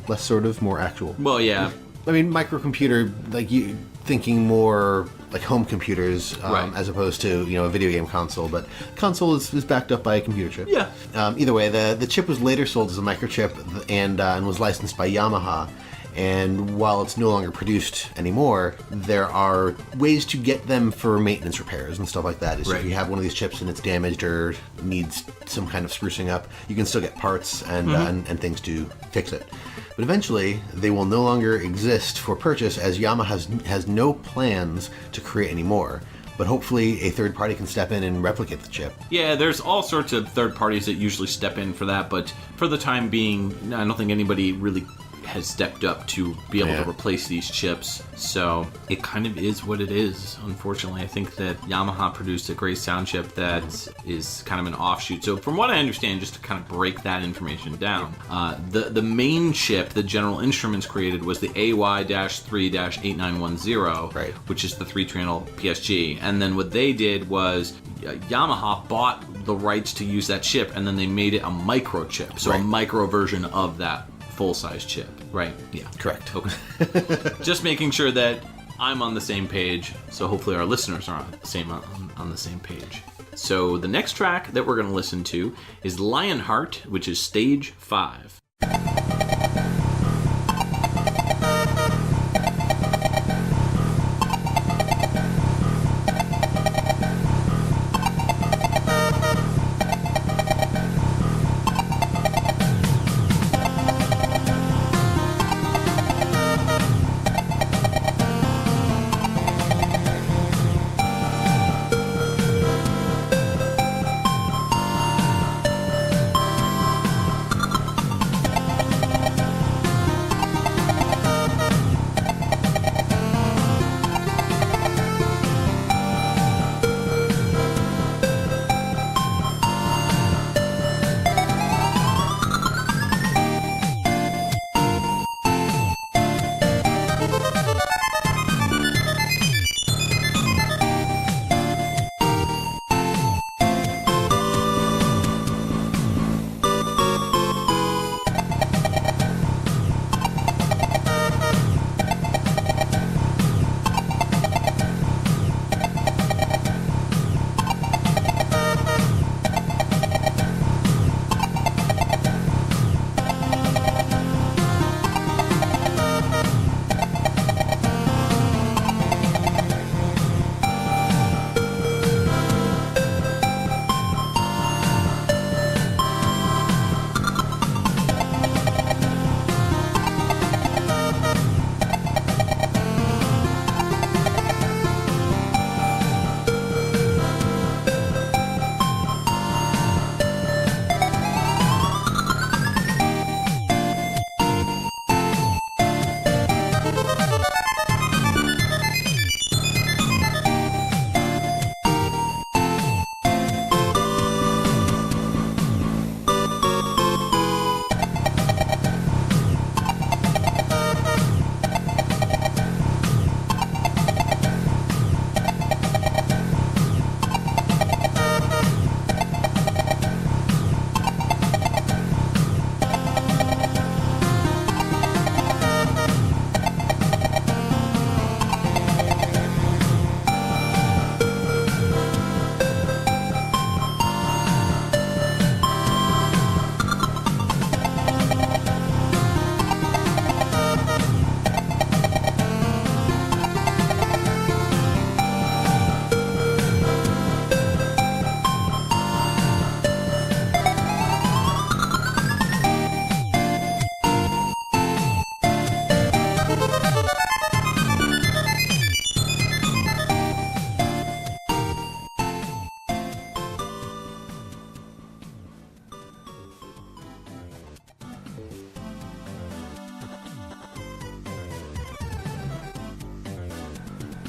Less sort of, more actual. Well, yeah. I mean, microcomputer, like you thinking more like home computers, as opposed to, you know, a video game console, but console is backed up by a computer chip. Yeah. Either way, the chip was later sold as a microchip and was licensed by Yamaha. And while it's no longer produced anymore, there are ways to get them for maintenance repairs and stuff like that. So if you have one of these chips and it's damaged or needs some kind of sprucing up, you can still get parts and things to fix it. But eventually, they will no longer exist for purchase, as Yamaha has no plans to create any more. But hopefully a third party can step in and replicate the chip. Yeah, there's all sorts of third parties that usually step in for that, but for the time being, I don't think anybody really has stepped up to be able to replace these chips. So it kind of is what it is, unfortunately. I think that Yamaha produced a great sound chip that is kind of an offshoot. So from what I understand, just to kind of break that information down, the main chip that General Instruments created was the AY-3-8910, which is the 3-channel PSG. And then what they did was Yamaha bought the rights to use that chip, and then they made it a microchip, so a micro version of that full-size chip, right? Yeah. Correct. Okay. Just making sure that I'm on the same page, so hopefully our listeners are on the same page. So the next track that we're going to listen to is Lionheart, which is stage 5.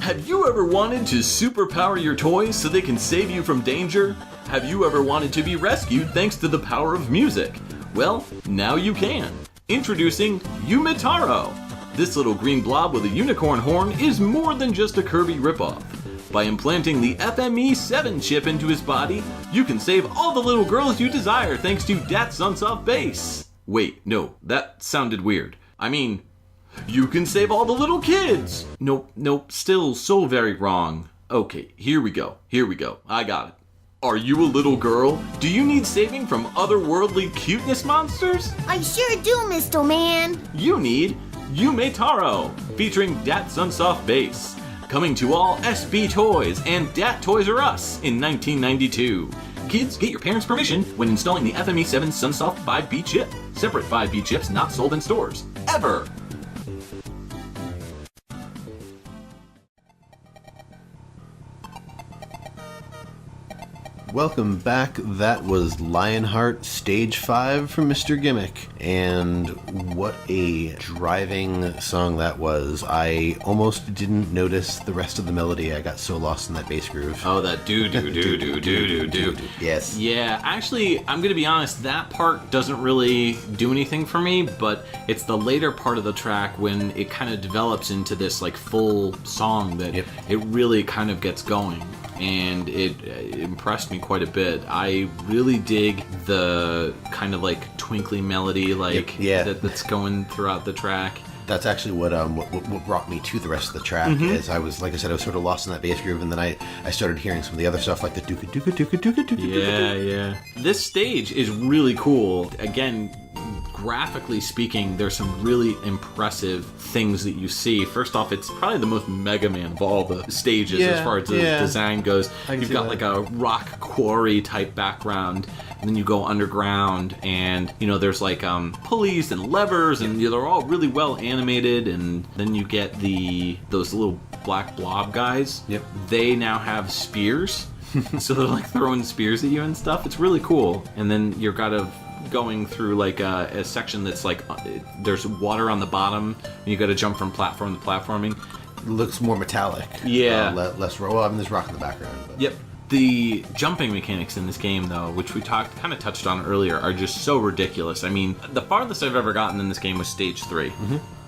Have you ever wanted to superpower your toys so they can save you from danger? Have you ever wanted to be rescued thanks to the power of music? Well, now you can. Introducing Umetaro. This little green blob with a unicorn horn is more than just a Kirby ripoff. By implanting the FME-7 chip into his body, you can save all the little girls you desire thanks to DAT SUNSOFT BASS. Wait, no, that sounded weird. I mean, you can save all the little kids! Nope, still so very wrong. Okay, here we go, I got it. Are you a little girl? Do you need saving from otherworldly cuteness monsters? I sure do, Mr. Man. You need Umetaro, featuring DAT SUNSOFT BASS. Coming to all SB Toys and DAT Toys R Us in 1992. Kids, get your parents' permission when installing the FME-7 SUNSOFT 5B chip. Separate 5B chips not sold in stores. Ever! Welcome back. That was Lionheart Stage 5 from Mr. Gimmick. And what a driving song that was. I almost didn't notice the rest of the melody. I got so lost in that bass groove. Oh, that do. Yes. Yeah, actually, I'm going to be honest, that part doesn't really do anything for me, but it's the later part of the track when it kind of develops into this like full song that it really kind of gets going. and it impressed me quite a bit. I really dig the kind of like twinkly melody that's going throughout the track. That's actually what brought me to the rest of the track. Is I was, like I said, I was sort of lost in that bass groove, and then I started hearing some of the other stuff like the dooka dooka dooka dooka dooka. Yeah. This stage is really cool. Again, graphically speaking, there's some really impressive things that you see. First off, it's probably the most Mega Man of all the stages as far as the design goes. You've got like a rock quarry type background, and then you go underground, and there's like pulleys and levers, and they're all really well animated. And then you get those little black blob guys. Yep. They now have spears, so they're like throwing spears at you and stuff. It's really cool. And then you're going through like a section that's like there's water on the bottom, and you got to jump from platform to platforming. It looks more metallic. Yeah. Less well, I mean, there's rock in the background. But. Yep. The jumping mechanics in this game, though, which we kind of touched on earlier, are just so ridiculous. I mean, the farthest I've ever gotten in this game was stage 3.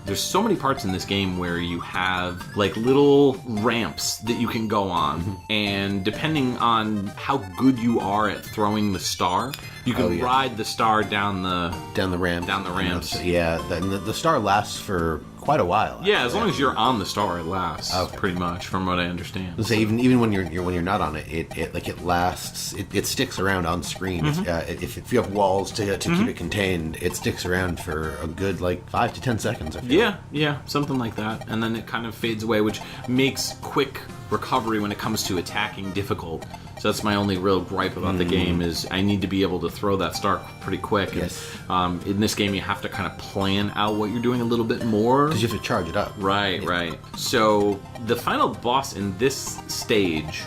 There's so many parts in this game where you have like little ramps that you can go on, and depending on how good you are at throwing the star, you can ride the star down the ramp. Down the ramps. Yeah, the star lasts for quite a while. Yeah, as long as you're on the star, it lasts pretty much, from what I understand. So even when you're not on it, it lasts. It sticks around on screen. If you have walls to keep it contained, it sticks around for a good like 5 to 10 seconds. I feel. Yeah, something like that, and then it kind of fades away, which makes quick recovery when it comes to attacking difficult. So that's my only real gripe about the game, is I need to be able to throw that star pretty quick. Yes. And, in this game, you have to kind of plan out what you're doing a little bit more. Because you have to charge it up. Right. So the final boss in this stage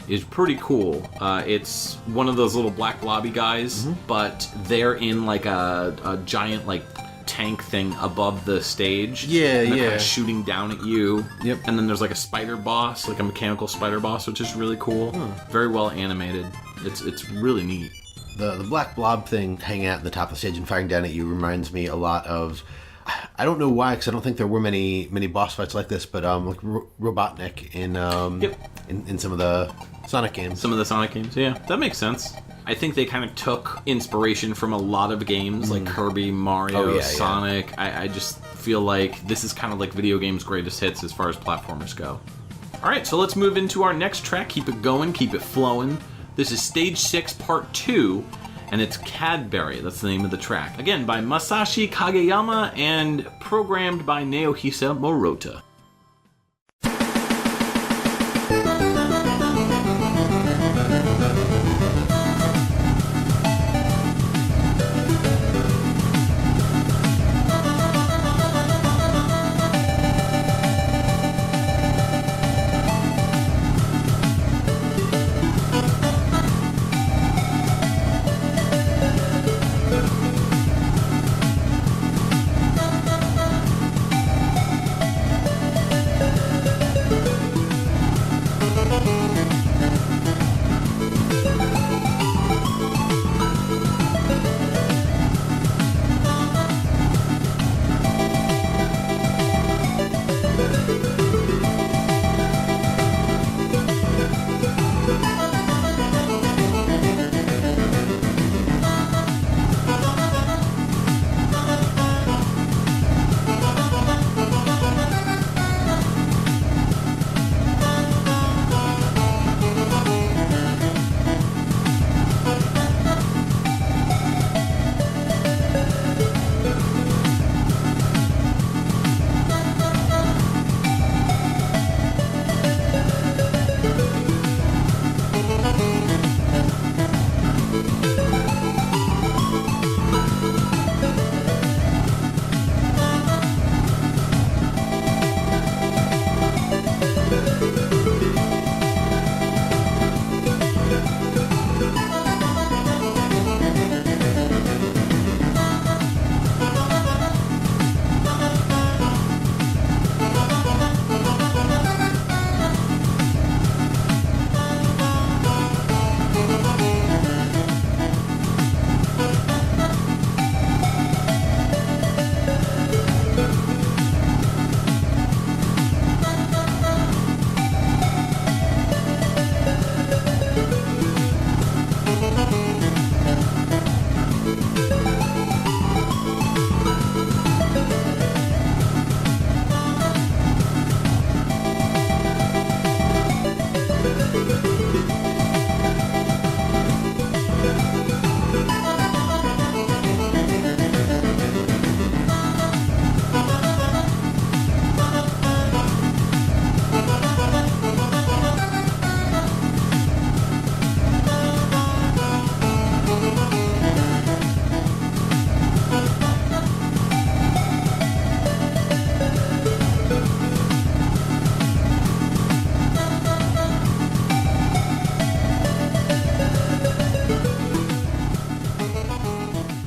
is pretty cool. It's one of those little black blobby guys, but they're in like a giant like tank thing above the stage. And they're kind of shooting down at you. Yep. And then there's like a spider boss, like a mechanical spider boss, which is really cool. Very well animated. It's really neat. The black blob thing hanging out in the top of the stage and firing down at you reminds me a lot of, I don't know why, because I don't think there were many boss fights like this, but like Robotnik in some of the Sonic games. Some of the Sonic games, yeah. That makes sense. I think they kind of took inspiration from a lot of games, like Kirby, Mario, Sonic. I just feel like this is kind of like video games' greatest hits as far as platformers go. All right, so let's move into our next track. Keep it going, keep it flowing. This is Stage 6, Part 2, and it's Cadbury. That's the name of the track. Again, by Masashi Kageyama and programmed by Naohisa Morita.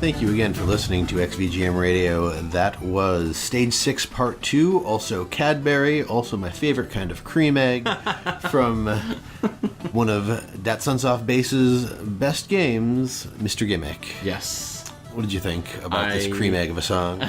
Thank you again for listening to XVGM Radio. That was Stage 6 Part 2, also Cadbury, also my favorite kind of cream egg, from one of DAT Sunsoft Bass's best games, Mr. Gimmick. Yes. What did you think about this cream egg of a song?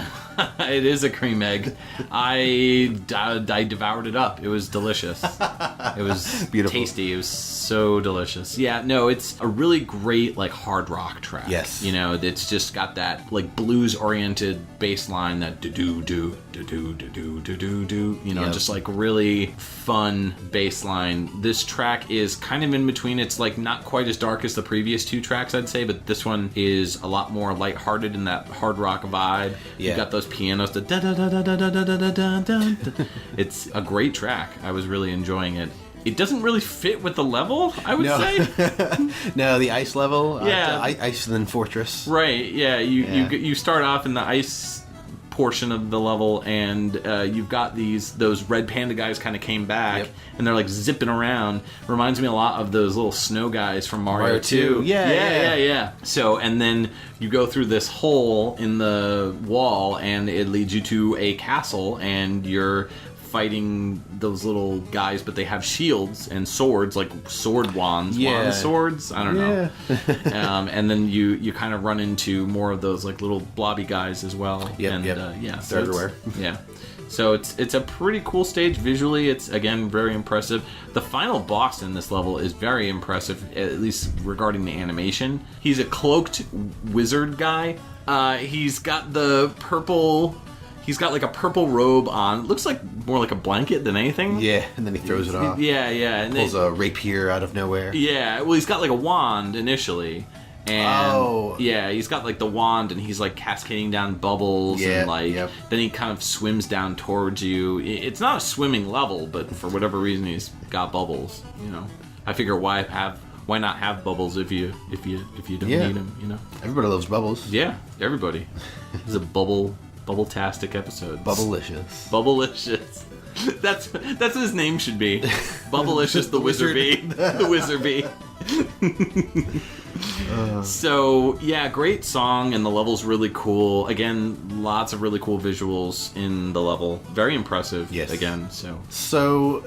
It is a cream egg. I devoured it up. It was delicious. It was Beautiful. Tasty. It was so delicious. Yeah, no, it's a really great like hard rock track. Yes. You know, it's just got that like blues oriented bass line, that do do do do do do do do do. You know, Yep. just like really fun bass line. This track is kind of in between. It's like not quite as dark as the previous two tracks, I'd say, but this one is a lot more lighthearted in that hard rock vibe. Yeah. You've got those pianos, the da da da da da da da da da da. It's a great track. I was really enjoying it. It doesn't really fit with the level, I would say. No, the ice level. Yeah. Iceland Fortress. Right? Yeah. You start off in the ice portion of the level, and you've got those red panda guys kind of came back, Yep. and they're like zipping around. Reminds me a lot of those little snow guys from Mario 2. Yeah. So, and then you go through this hole in the wall, and it leads you to a castle, and you're fighting those little guys, but they have shields and swords, like sword wands, Yeah. wand swords. I don't know. And then you kind of run into more of those like little blobby guys as well. Yep, and yep. yeah, They're everywhere. Yeah. So it's a pretty cool stage visually. It's again very impressive. The final boss in this level is very impressive, at least regarding the animation. He's a cloaked wizard guy. He's got the purple. He's got like a purple robe on. Looks like more like a blanket than anything. Yeah, and then he throws it off. Yeah. And Pulls a rapier out of nowhere. yeah, well, he's got like a wand initially. And Oh. yeah, he's got like the wand, and he's like cascading down bubbles, Yeah, and like yep. then he kind of swims down towards you. It's not a swimming level, but for whatever reason he's got bubbles. You know, I figure why not have bubbles if you don't Yeah. need them? You know. Everybody loves bubbles. Yeah, everybody. This is a bubble-tastic episode. Bubblicious. Bubblicious. That's what his name should be. Bubblicious the Wizard Bee. The Wizard Bee. So, yeah, great song, and the level's really cool. Again, lots of really cool visuals in the level. Very impressive. Yes. Again, So,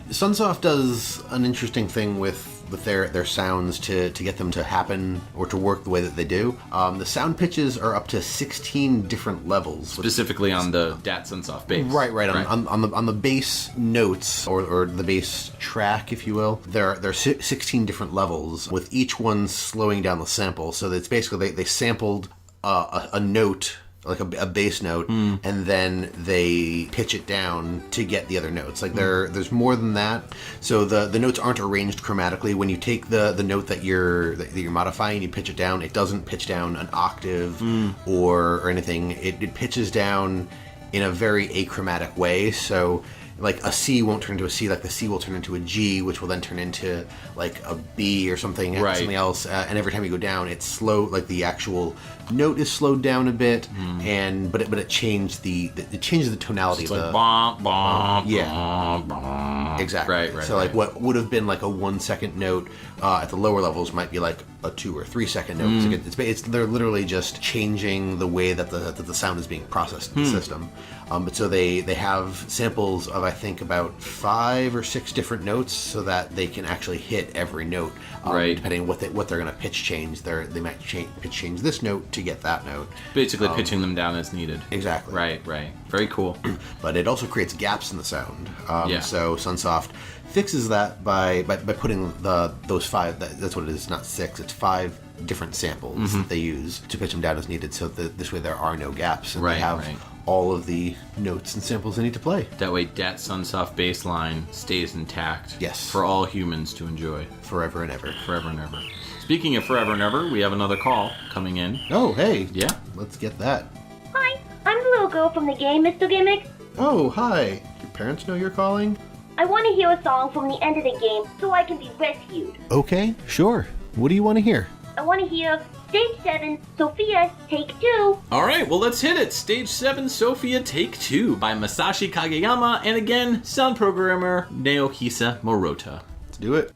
Sunsoft does an interesting thing with their sounds to get them to happen or to work the way that they do. The sound pitches are up to 16 different levels. specifically on the DAT Sunsoft bass. Right. On the bass notes or the bass track, if you will, there are 16 different levels, with each one slowing down the sample. So it's basically they sampled a note, like a bass note, and then they pitch it down to get the other notes. Like there's more than that. So the notes aren't arranged chromatically. When you take the note that you're modifying, you pitch it down, it doesn't pitch down an octave or anything. It pitches down in a very achromatic way. So like a C won't turn into a C, like the C will turn into a G, which will then turn into like a B or something else. And every time you go down, it's slow. Like the actual note is slowed down a bit, but it changed it changes the tonality It's of like the bomb, bomb, Yeah. bomb, bomb. exactly. Right. So like what would have been like a 1 second note at the lower levels might be like a 2 or 3 second note. They're literally just changing the way that the sound is being processed in the system. But so they have samples of I think about 5 or 6 different notes, so that they can actually hit every note. Right. Depending on what they're going to pitch change, they might pitch change this note to get that note. Basically pitching them down as needed. Exactly. Right. Very cool. But it also creates gaps in the sound. Yeah. So Sunsoft fixes that by putting those 5. That's what it is. Not 6. It's 5 different samples that they use to pitch them down as needed. So this way there are no gaps, and they have all of the notes and samples they need to play. That way, DAT Sunsoft bass line stays intact. Yes. For all humans to enjoy. Forever and ever. Forever and ever. Speaking of forever and ever, we have another call coming in. Oh, hey. Yeah. Let's get that. Hi, I'm the little girl from the game, Mr. Gimmick. Oh, hi. Your parents know you're calling? I want to hear a song from the end of the game so I can be rescued. Okay, sure. What do you want to hear? I want to hear Stage 7, Sophia, Take 2. All right, well, let's hit it. Stage 7, Sophia, Take 2 by Masashi Kageyama, and again, sound programmer Naohisa Morota. Let's do it.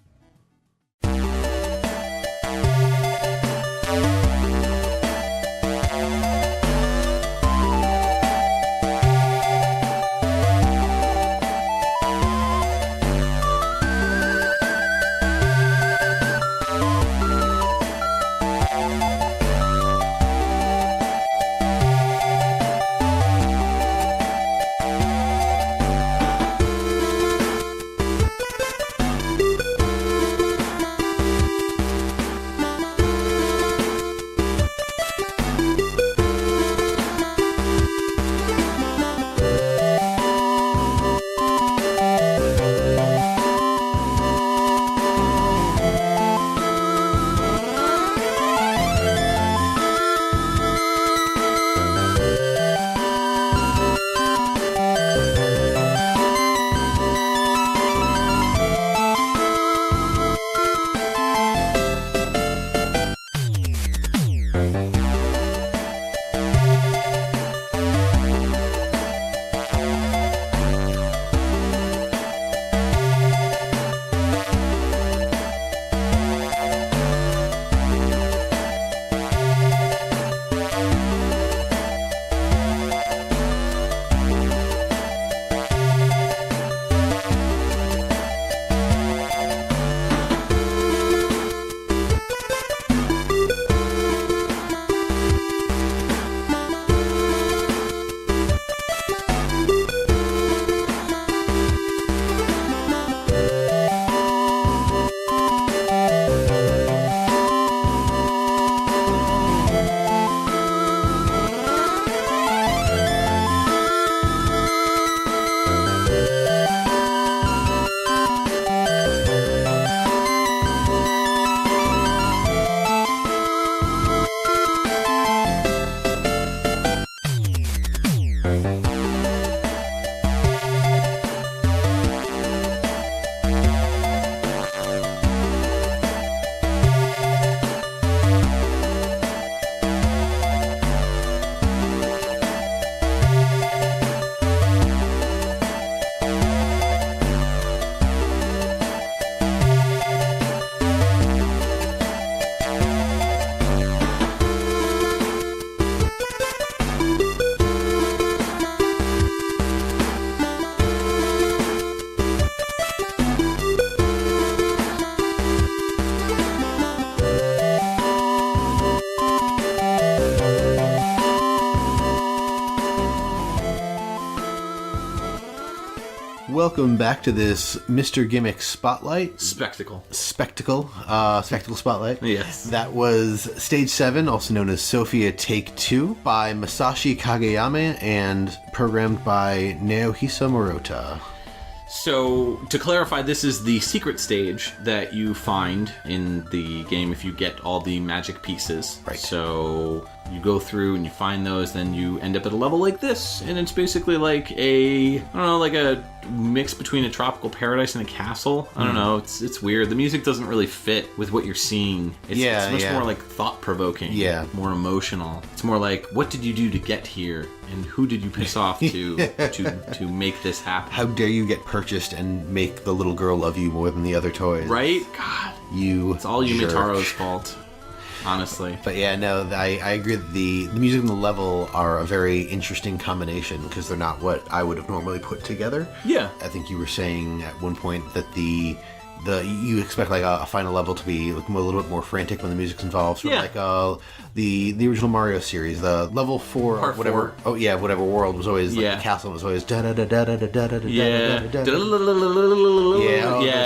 Welcome back to this Mr. Gimmick Spotlight. Spectacle. Spectacle Spotlight. Yes. That was Stage 7, also known as Sophia Take 2, by Masashi Kageyama and programmed by Naohisa Murata. So, to clarify, this is the secret stage that you find in the game if you get all the magic pieces. Right. So, you go through and you find those, then you end up at a level like this, and it's basically like a mix between a tropical paradise and a castle. I don't know, it's weird. The music doesn't really fit with what you're seeing. It's much more like thought-provoking, more emotional. It's more like, what did you do to get here, and who did you piss off to make this happen? How dare you get purchased and make the little girl love you more than the other toys? Right? God. It's all Umetaro's fault. Honestly. But yeah, no, I agree that the music and the level are a very interesting combination because they're not what I would have normally put together. Yeah. I think you were saying at one point that you expect like a final level to be like a little bit more frantic when the music's involved. Sort of like the original Mario series, the level 4 or whatever. 4. Oh yeah, whatever world was always like the castle was always da da da da da da da da da. Yeah,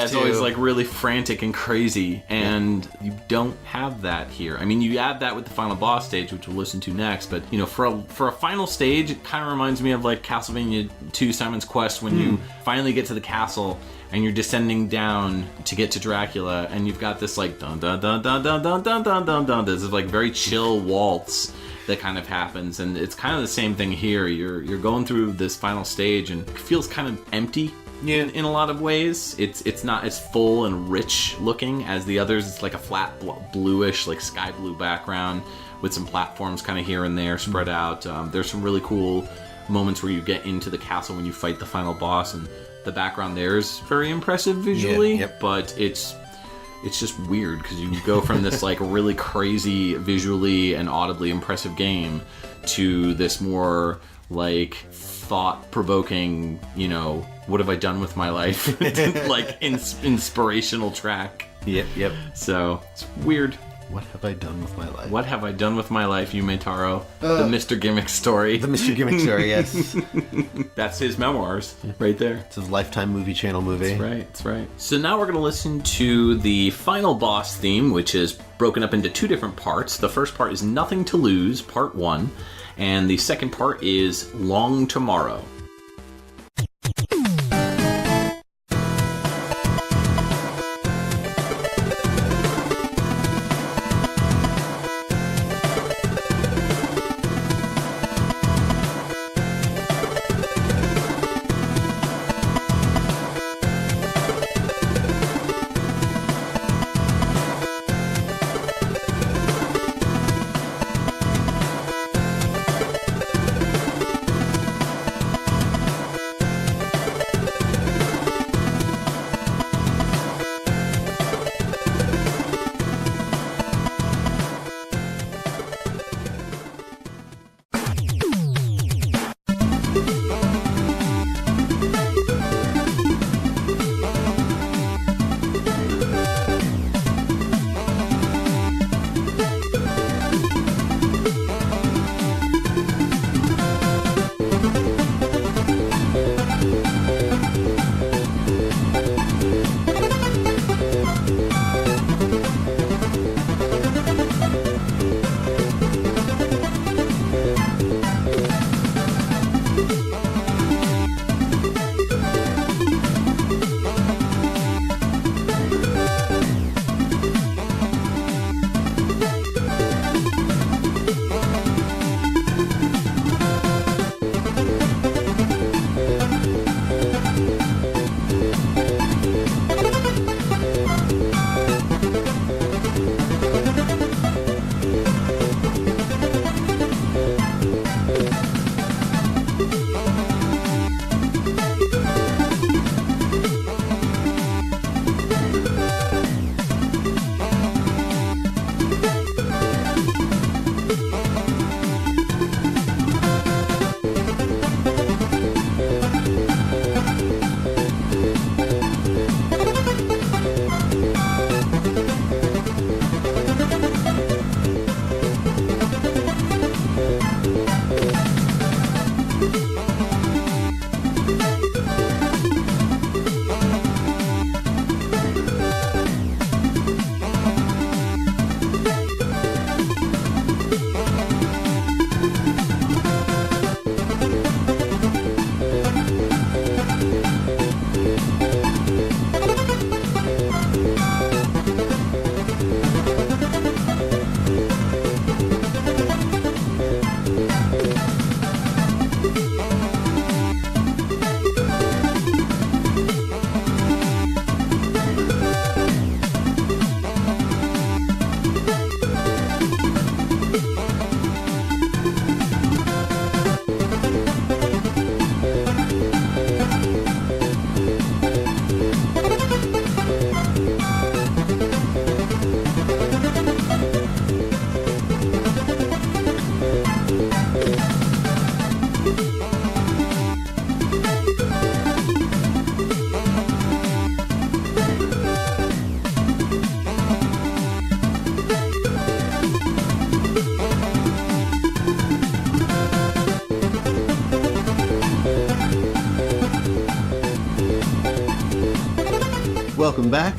it's always like really frantic and crazy, and you don't have that here. I mean, you add that with the final boss stage, which we'll listen to next. But you know, for a final stage, it kind of reminds me of like Castlevania 2: Simon's Quest when you finally get to the castle. And you're descending down to get to Dracula, and you've got this like dun dun dun dun dun dun dun dun dun dun. This is like very chill waltz that kind of happens, and it's kind of the same thing here. You're going through this final stage, and it feels kind of empty. In a lot of ways, it's not as full and rich looking as the others. It's like a flat bluish, like sky blue background with some platforms kind of here and there spread out. There's some really cool moments where you get into the castle when you fight the final boss, and the background there is very impressive visually, but it's just weird because you go from this like really crazy visually and audibly impressive game to this more like thought-provoking, you know, what have I done with my life? Like inspirational track. Yep. So it's weird. What have I done with my life? What have I done with my life, Umetaro? The Mr. Gimmick story. The Mr. Gimmick story, yes. That's his memoirs, right there. It's his Lifetime movie channel movie. That's right. So now we're going to listen to the final boss theme, which is broken up into 2 different parts. The first part is Nothing to Lose, Part 1, and the second part is Long Tomorrow. Welcome back.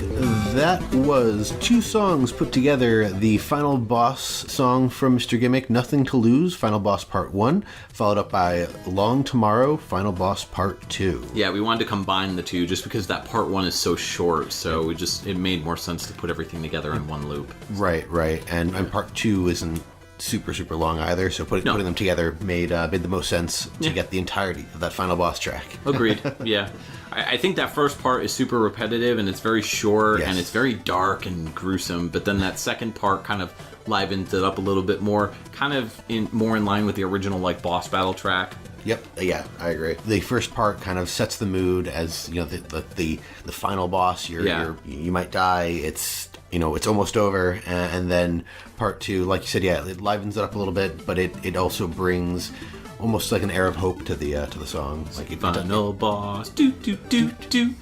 That was 2 songs put together. The final boss song from Mr. Gimmick, Nothing to Lose, Final Boss Part 1, followed up by Long Tomorrow, Final Boss Part 2. Yeah, we wanted to combine the two just because that Part 1 is so short, so it made more sense to put everything together in one loop. Right. And Part 2 isn't super long either, so putting them together made the most sense to get the entirety of that final boss track. Agreed. Yeah. I think that first part is super repetitive and it's very short and it's very dark and gruesome, but then that second part kind of livens it up a little bit more, kind of more in line with the original like boss battle track. Yep. Yeah, I agree. The first part kind of sets the mood as, you know, the final boss. You might die. It's almost over, and then part 2, like you said, it livens it up a little bit, but it also brings almost like an air of hope to the song. Like Final boss, do do do do.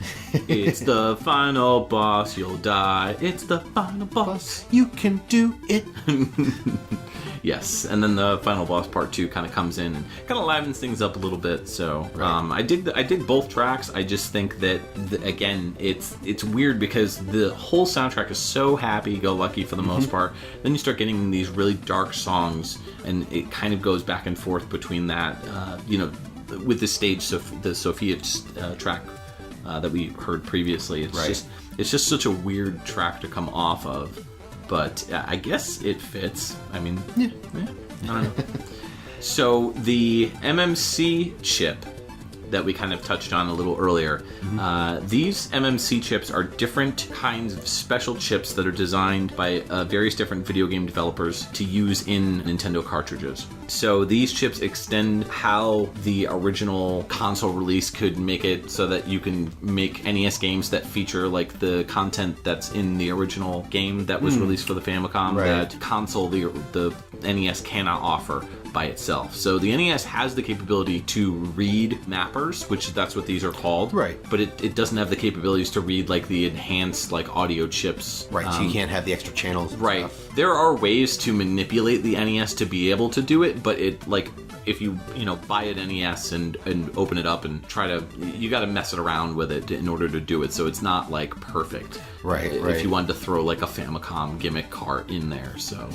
It's the final boss. You'll die. It's the final boss. You can do it. Yes, and then the final boss part 2 kind of comes in and kind of livens things up a little bit. So I dig both tracks. I just think that again, it's weird because the whole soundtrack is so happy-go-lucky for the most part. Then you start getting these really dark songs, and it kind of goes back and forth between that. With the stage, the Sophia track that we heard previously. It's just such a weird track to come off of. But I guess it fits. I mean, I don't know. So the MMC chip that we kind of touched on a little earlier, these MMC chips are different kinds of special chips that are designed by various different video game developers to use in Nintendo cartridges. So these chips extend how the original console release could make it so that you can make NES games that feature like the content that's in the original game that was released for the Famicom that console the NES cannot offer by itself. So the NES has the capability to read mappers, which that's what these are called. Right. But it doesn't have the capabilities to read like the enhanced like audio chips. Right. So you can't have the extra channels. Right. There are ways to manipulate the NES to be able to do it, but it like if you buy an NES and open it up and try to, you got to mess it around with it in order to do it. So it's not like perfect. Right. If you wanted to throw like a Famicom gimmick cart in there. So,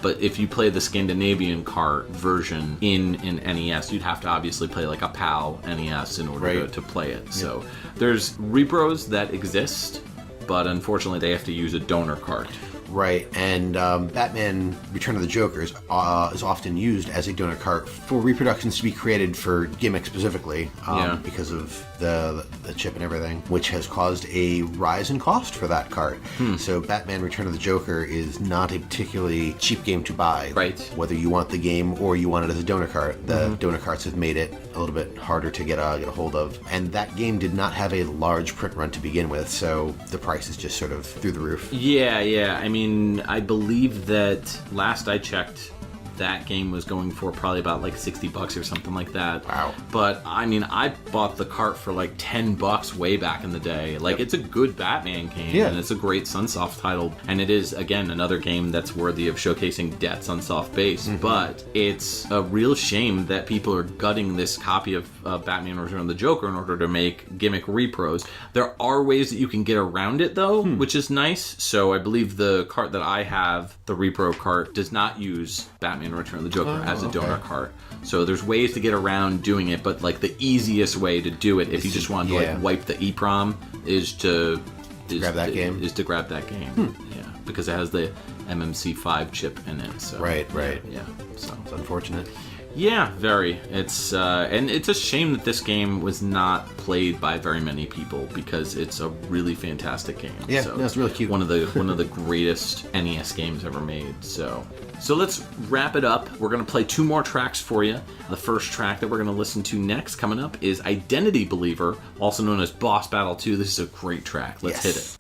but if you play the Scandinavian cart version in an NES, you'd have to obviously play like a PAL NES in order to play it. So there's repros that exist, but unfortunately they have to use a donor cart. Right, and Batman Return of the Joker is often used as a donor cart for reproductions to be created for Gimmick specifically, because of the chip and everything, which has caused a rise in cost for that cart. So Batman Return of the Joker is not a particularly cheap game to buy. Right. Whether you want the game or you want it as a donor cart, the donor carts have made it a little bit harder to get a hold of. And that game did not have a large print run to begin with, so the price is just sort of through the roof. Yeah. I mean, I believe that last I checked, that game was going for probably about like $60 or something like that. Wow. But I mean, I bought the cart for like $10 way back in the day. Like, it's a good Batman game, and it's a great Sunsoft title, and it is, again, another game that's worthy of showcasing DAT Sunsoft Bass. But it's a real shame that people are gutting this copy of Batman Return of the Joker in order to make Gimmick repros. There are ways that you can get around it, though, which is nice. So I believe the cart that I have, the repro cart, does not use Batman Return of the Joker as a donor cart. So there's ways to get around doing it, but like the easiest way to do it, if you just wanted to like wipe the EEPROM, is to grab that game. Yeah, because it has the MMC-5 chip in it. So Right. Yeah. So It's unfortunate. yeah, very. It's and it's a shame that this game was not played by very many people because it's a really fantastic game. Yeah, so it's really cute. One of the greatest NES games ever made. So let's wrap it up. We're gonna play 2 more tracks for you. The first track that we're gonna listen to next, coming up, is Identity Believer, also known as Boss Battle 2. This is a great track. Let's hit it.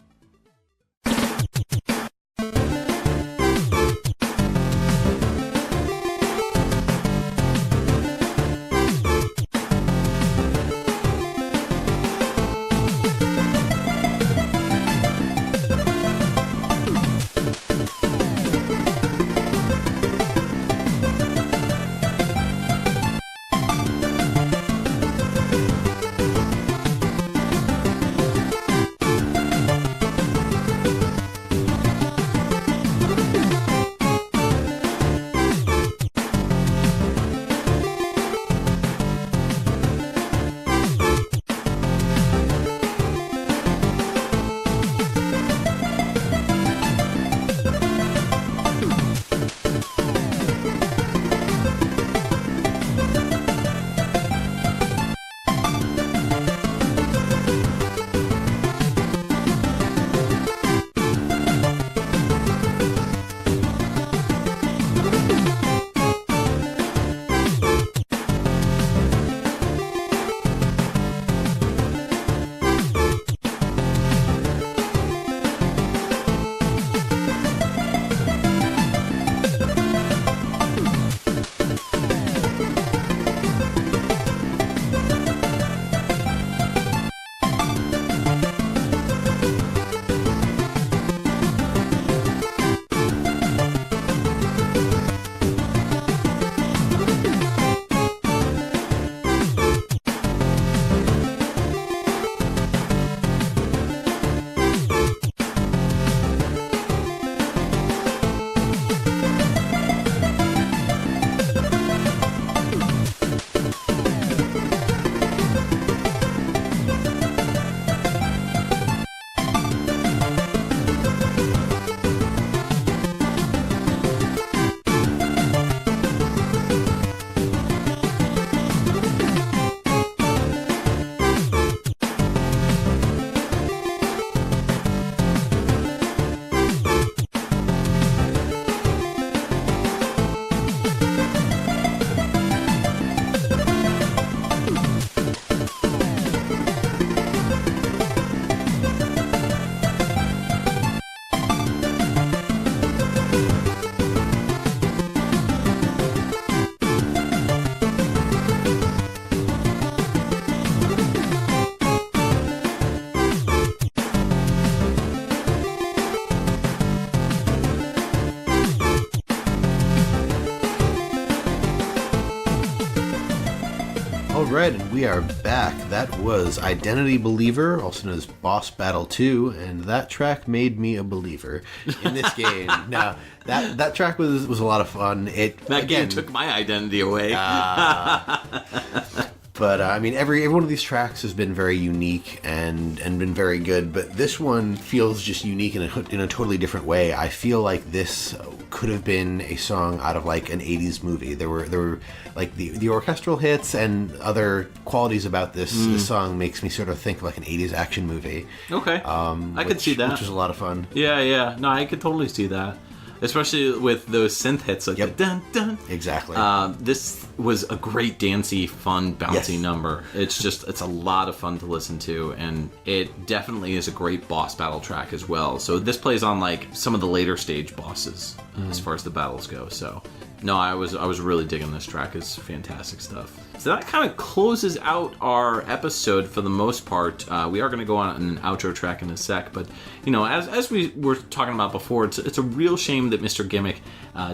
right, and we are back. That was Identity Believer, also known as Boss Battle 2, and that track made me a believer in this game. Now, that track was a lot of fun. That game took my identity away. But I mean, every one of these tracks has been very unique and been very good. But this one feels just unique in a totally different way. I feel like this could have been a song out of like an '80s movie. There were like the orchestral hits and other qualities about this song makes me sort of think like an '80s action movie. Okay, I could see that, which was a lot of fun. Yeah. No, I could totally see that. Especially with those synth hits, like the dun dun. Exactly. This was a great dancey, fun, bouncy number. It's a lot of fun to listen to, and it definitely is a great boss battle track as well. So this plays on like some of the later stage bosses as far as the battles go. So no, I was really digging this track. It's fantastic stuff. So that kind of closes out our episode for the most part. We are going to go on an outro track in a sec, but you know, as we were talking about before, it's a real shame that Mr. Gimmick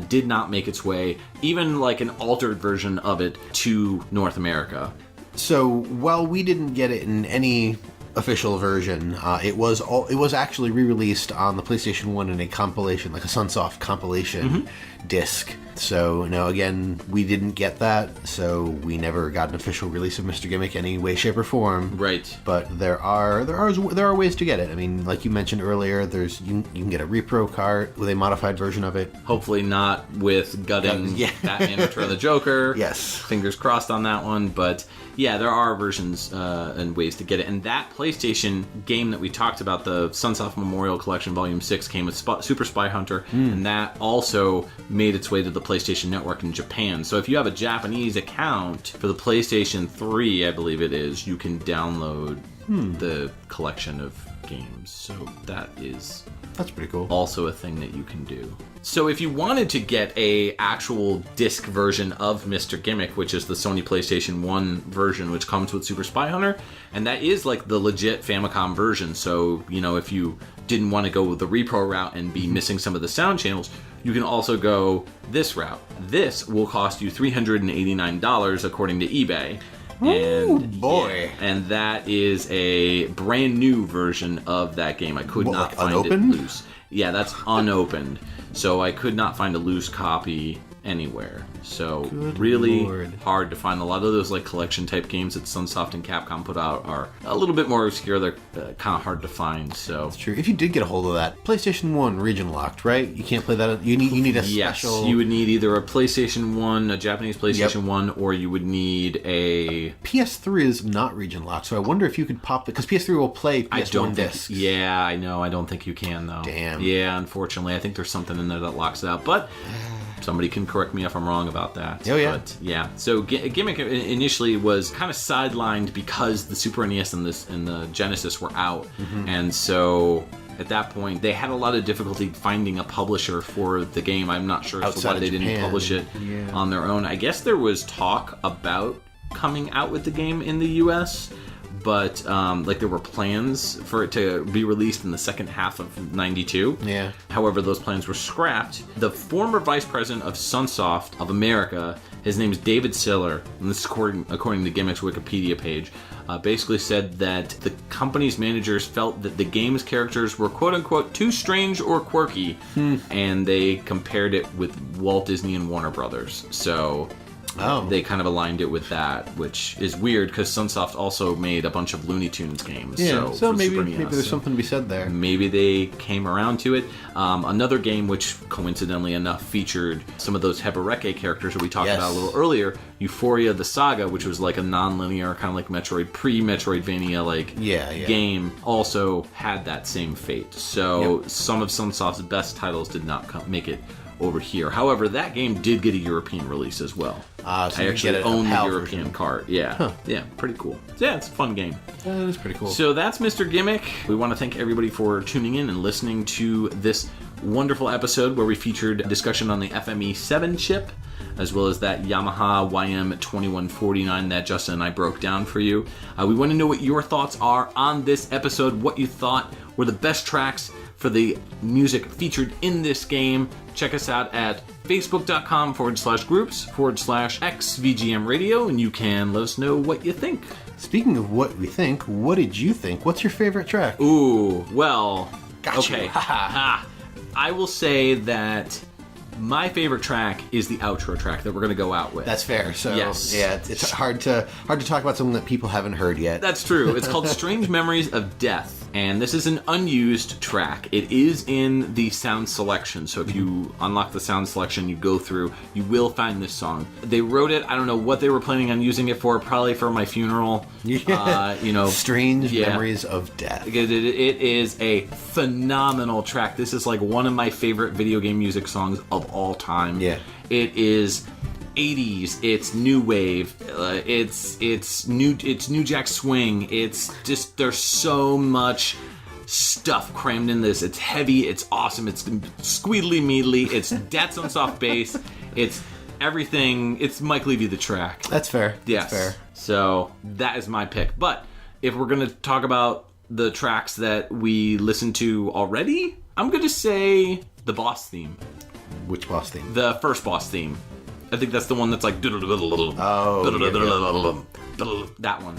did not make its way, even like an altered version of it, to North America. So while we didn't get it in any official version, it was actually re-released on the PlayStation 1 in a compilation, like a Sunsoft compilation disc. So no, again, we didn't get that, so we never got an official release of Mr. Gimmick any way, shape, or form. Right. But there are ways to get it. I mean, like you mentioned earlier, you can get a repro cart with a modified version of it. Hopefully not with gutting Batman Return of the Joker. Yes. Fingers crossed on that one, but yeah, there are versions and ways to get it. And that PlayStation game that we talked about, the Sunsoft Memorial Collection Volume 6, came with Super Spy Hunter, and that also made its way to the PlayStation Network in Japan. So if you have a Japanese account for the PlayStation 3, I believe it is, you can download the collection of games. So that's pretty cool. Also a thing that you can do. So if you wanted to get a actual disc version of Mr. Gimmick, which is the Sony PlayStation 1 version, which comes with Super Spy Hunter, and that is like the legit Famicom version, so, you know, if you didn't want to go with the repro route and be missing some of the sound channels, you can also go this route. This will cost you $389 according to eBay. And boy. Yeah, and that is a brand new version of that game. I could not find unopened? it loose. Yeah, that's unopened. So I could not find a loose copy anywhere. So Good really Lord. hard to find. A lot of those like collection type games that Sunsoft and Capcom put out are a little bit more obscure. They're kind of hard to find. So That's true. If you did get a hold of that, PlayStation 1 region locked, right? You can't play that. You need a special. Yes, you would need either a PlayStation 1, a Japanese PlayStation 1, or you would need a PS3 is not region locked, so I wonder if you could pop it, because PS3 will play PS1 discs. Yeah, I know. I don't think you can, though. Damn. Yeah, unfortunately. I think there's something in there that locks it out. But somebody can correct me if I'm wrong about that. Oh, yeah. But, yeah. So Gimmick initially was kind of sidelined because the Super NES and the Genesis were out. And so at that point, they had a lot of difficulty finding a publisher for the game. I'm not sure as to why they didn't publish it on their own. I guess there was talk about coming out with the game in the US, but like there were plans for it to be released in the second half of '92. Yeah. However, those plans were scrapped. The former vice president of Sunsoft of America, his name is David Siller, and this is according to Gimmick's Wikipedia page, basically said that the company's managers felt that the game's characters were quote-unquote too strange or quirky, and they compared it with Walt Disney and Warner Brothers. So they kind of aligned it with that, which is weird because Sunsoft also made a bunch of Looney Tunes games. Yeah, so maybe Super NES, there's something to be said there. Maybe they came around to it. Another game which, coincidentally enough, featured some of those Hebereke characters that we talked about a little earlier, Euphoria the Saga, which was like a non-linear, kind of like pre-Metroidvania game, also had that same fate. So some of Sunsoft's best titles did not make it over here. However, that game did get a European release as well. So I actually own the European cart. Yeah. Yeah, pretty cool. So yeah, it's a fun game. That is pretty cool. So that's Mr. Gimmick. We want to thank everybody for tuning in and listening to this wonderful episode where we featured a discussion on the FME-7 chip, as well as that Yamaha YM2149 that Justin and I broke down for you. We want to know what your thoughts are on this episode, what you thought were the best tracks for the music featured in this game. Check us out at facebook.com/groups/XVGM radio, and you can let us know what you think. Speaking of what we think, what did you think? What's your favorite track? Ooh, well, Got okay. you. I will say that my favorite track is the outro track that we're going to go out with. That's fair. So Yes. yeah, it's hard to talk about something that people haven't heard yet. That's true. It's called Strange Memories of Death, and this is an unused track. It is in the sound selection, so if you unlock the sound selection, you go through, you will find this song. They wrote it, I don't know what they were planning on using it for, probably for my funeral. Yeah. Strange yeah. Memories of Death. It is a phenomenal track. This is like one of my favorite video game music songs of all time. Yeah. It is 80s, it's new wave, it's new jack swing. It's just, there's so much stuff crammed in this. It's heavy, it's awesome, it's squeedly meadly, it's DAT Sunsoft Bass, it's everything. It's Mike Levy the track. That's fair. Yes. That's fair. So that is my pick. But if we're going to talk about the tracks that we listened to already, I'm going to say the boss theme. Which boss theme? The first boss theme. I think that's the one that's like... That one.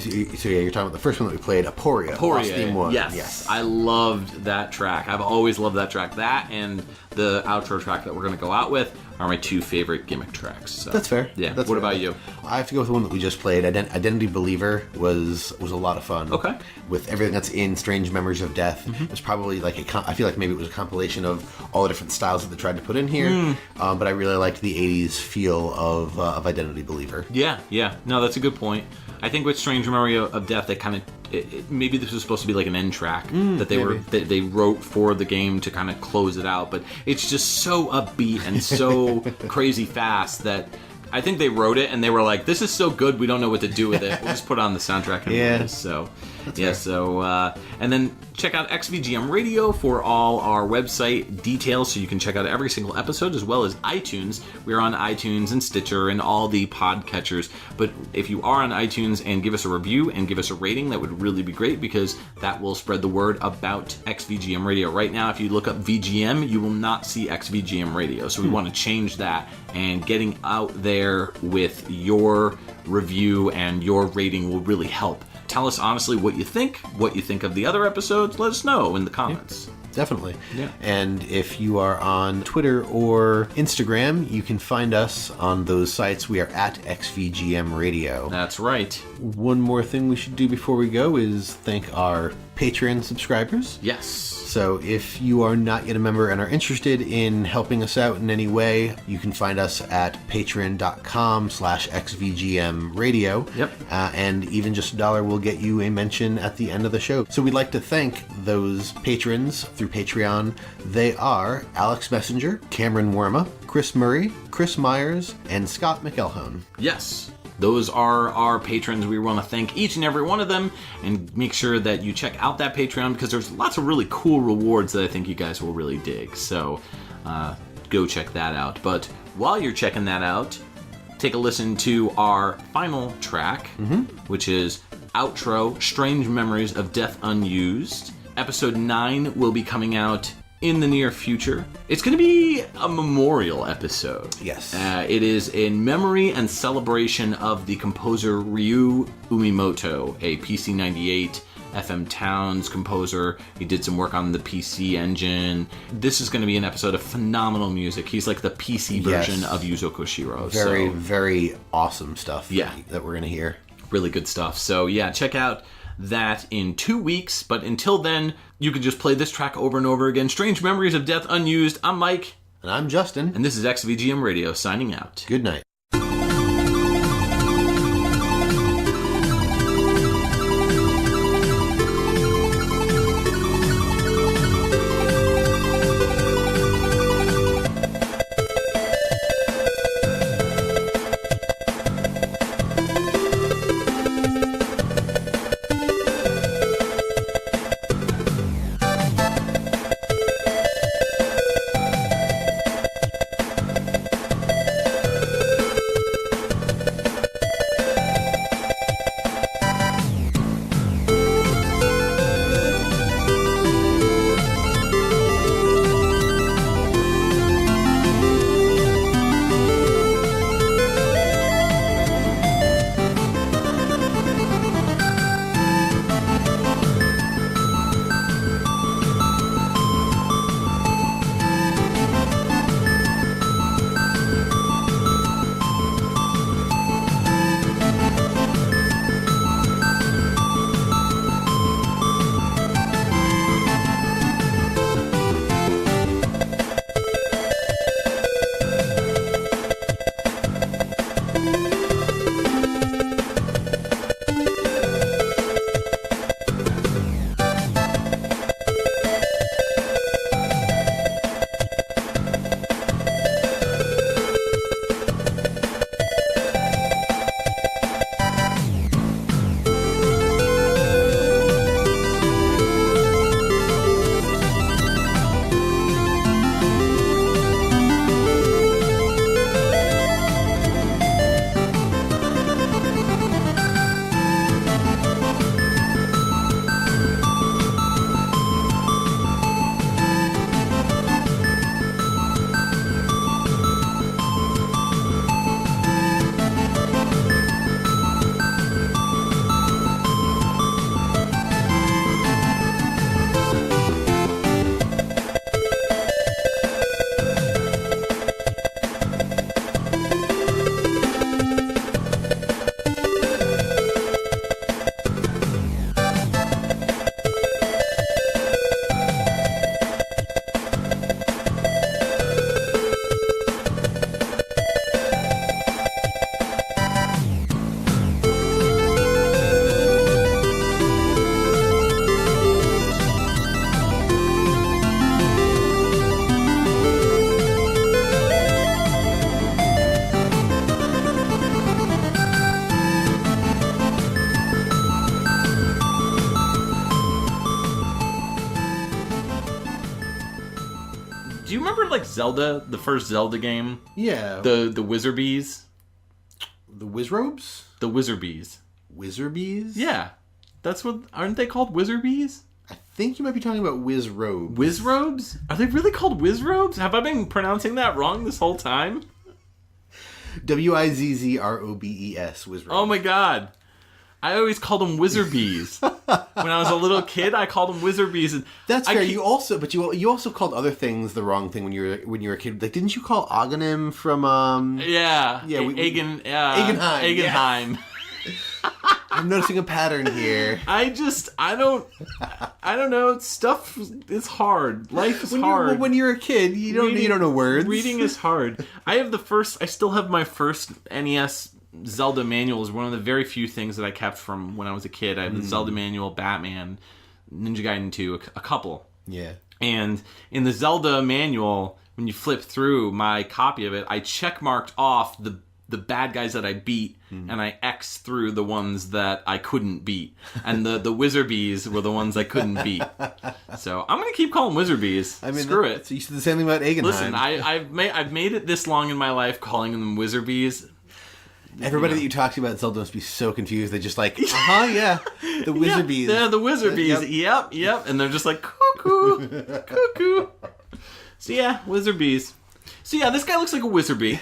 So yeah, you're talking about the first one that we played, Aporia. Boss theme one. Yes. I loved that track. I've always loved that track. That and the outro track that we're going to go out with are my two favorite Gimmick tracks. So. That's fair. Yeah. That's what fair. about you? I have to go with the one that we just played. Identity Believer was a lot of fun. Okay. With everything that's in Strange Memories of Death, it was probably like I feel like maybe it was a compilation of all the different styles that they tried to put in here. But I really liked the '80s feel of Identity Believer. Yeah. No, that's a good point. I think with Strange Memory of Death, they kind of maybe this was supposed to be like an end track that they wrote for the game to kind of close it out, but it's just so upbeat and so crazy fast that I think they wrote it and they were like, "This is so good, we don't know what to do with it. We'll just put it on the soundtrack." Yeah. So That's yeah. fair. So and then check out XVGM Radio for all our website details, so you can check out every single episode, as well as iTunes. We're on iTunes and Stitcher and all the podcatchers. But if you are on iTunes and give us a review and give us a rating, that would really be great, because that will spread the word about XVGM Radio. Right now, if you look up VGM, you will not see XVGM Radio. So we want to change that, and getting out there with your review and your rating will really help. Tell us honestly what you think of the other episodes. Let us know in the comments. Definitely. Yeah. And if you are on Twitter or Instagram, you can find us on those sites. We are at XVGM Radio. That's right. One more thing we should do before we go is thank our Patreon subscribers. Yes. So if you are not yet a member and are interested in helping us out in any way, you can find us at patreon.com/XVGM Radio. Yep. And even just $1 will get you a mention at the end of the show. So we'd like to thank those patrons through Patreon. They are Alex Messenger, Cameron Worma, Chris Murray, Chris Myers, and Scott McElhone. Yes. Those are our patrons. We want to thank each and every one of them, and make sure that you check out that Patreon, because there's lots of really cool rewards that I think you guys will really dig. So go check that out. But while you're checking that out, take a listen to our final track, which is Outro, Strange Memories of Death Unused. Episode 9 will be coming out in the near future. It's going to be a memorial episode. Yes. It is in memory and celebration of the composer Ryu Umemoto, a PC-98 FM Towns composer. He did some work on the PC Engine. This is going to be an episode of phenomenal music. He's like the PC version of Yuzo Koshiro. Very, So, very awesome stuff Yeah. that we're going to hear. really good stuff. So yeah, check out that in 2 weeks. But until then, you can just play this track over and over again. Strange Memories of Death Unused. I'm Mike. And I'm Justin. And this is XVGM Radio signing out. Good night. Do you remember like Zelda, the first Zelda game? Yeah. The Wizarbees? The Wizrobes? The Wizarbees. Wizarbees? Yeah. That's what, aren't they called Wizarbees? I think you might be talking about Wizrobes. Wizrobes? Are they really called Wizrobes? Have I been pronouncing that wrong this whole time? Wizzrobes, Wizrobes. Oh my god. I always called them Wizarbees. When I was a little kid, I called them Wizarbees. And That's fair. You also called other things the wrong thing when you were a kid. Like, didn't you call Aghanim from Yeah. Egenheim. Egenheim. I'm noticing a pattern here. I don't know. Stuff is hard. Life is hard. When you're a kid, you don't know words. Reading is hard. I still have my first NES Zelda manual. Is one of the very few things that I kept from when I was a kid. I have the Zelda manual, Batman, Ninja Gaiden 2, a couple. Yeah. And in the Zelda manual, when you flip through my copy of it, I checkmarked off the bad guys that I beat, and I X through the ones that I couldn't beat. And the Wizarbees were the ones I couldn't beat. So I'm going to keep calling Wizarbees. I mean, screw it. So you said the same thing about Egenheim. Listen, I've made it this long in my life calling them Wizarbees. Everybody that you talk to about Zelda must be so confused. They're just like, yeah, the Wizarbees. Yeah, the Wizarbees. Yep. And they're just like, cuckoo. So yeah, Wizarbees. So yeah, this guy looks like a Wizardbee.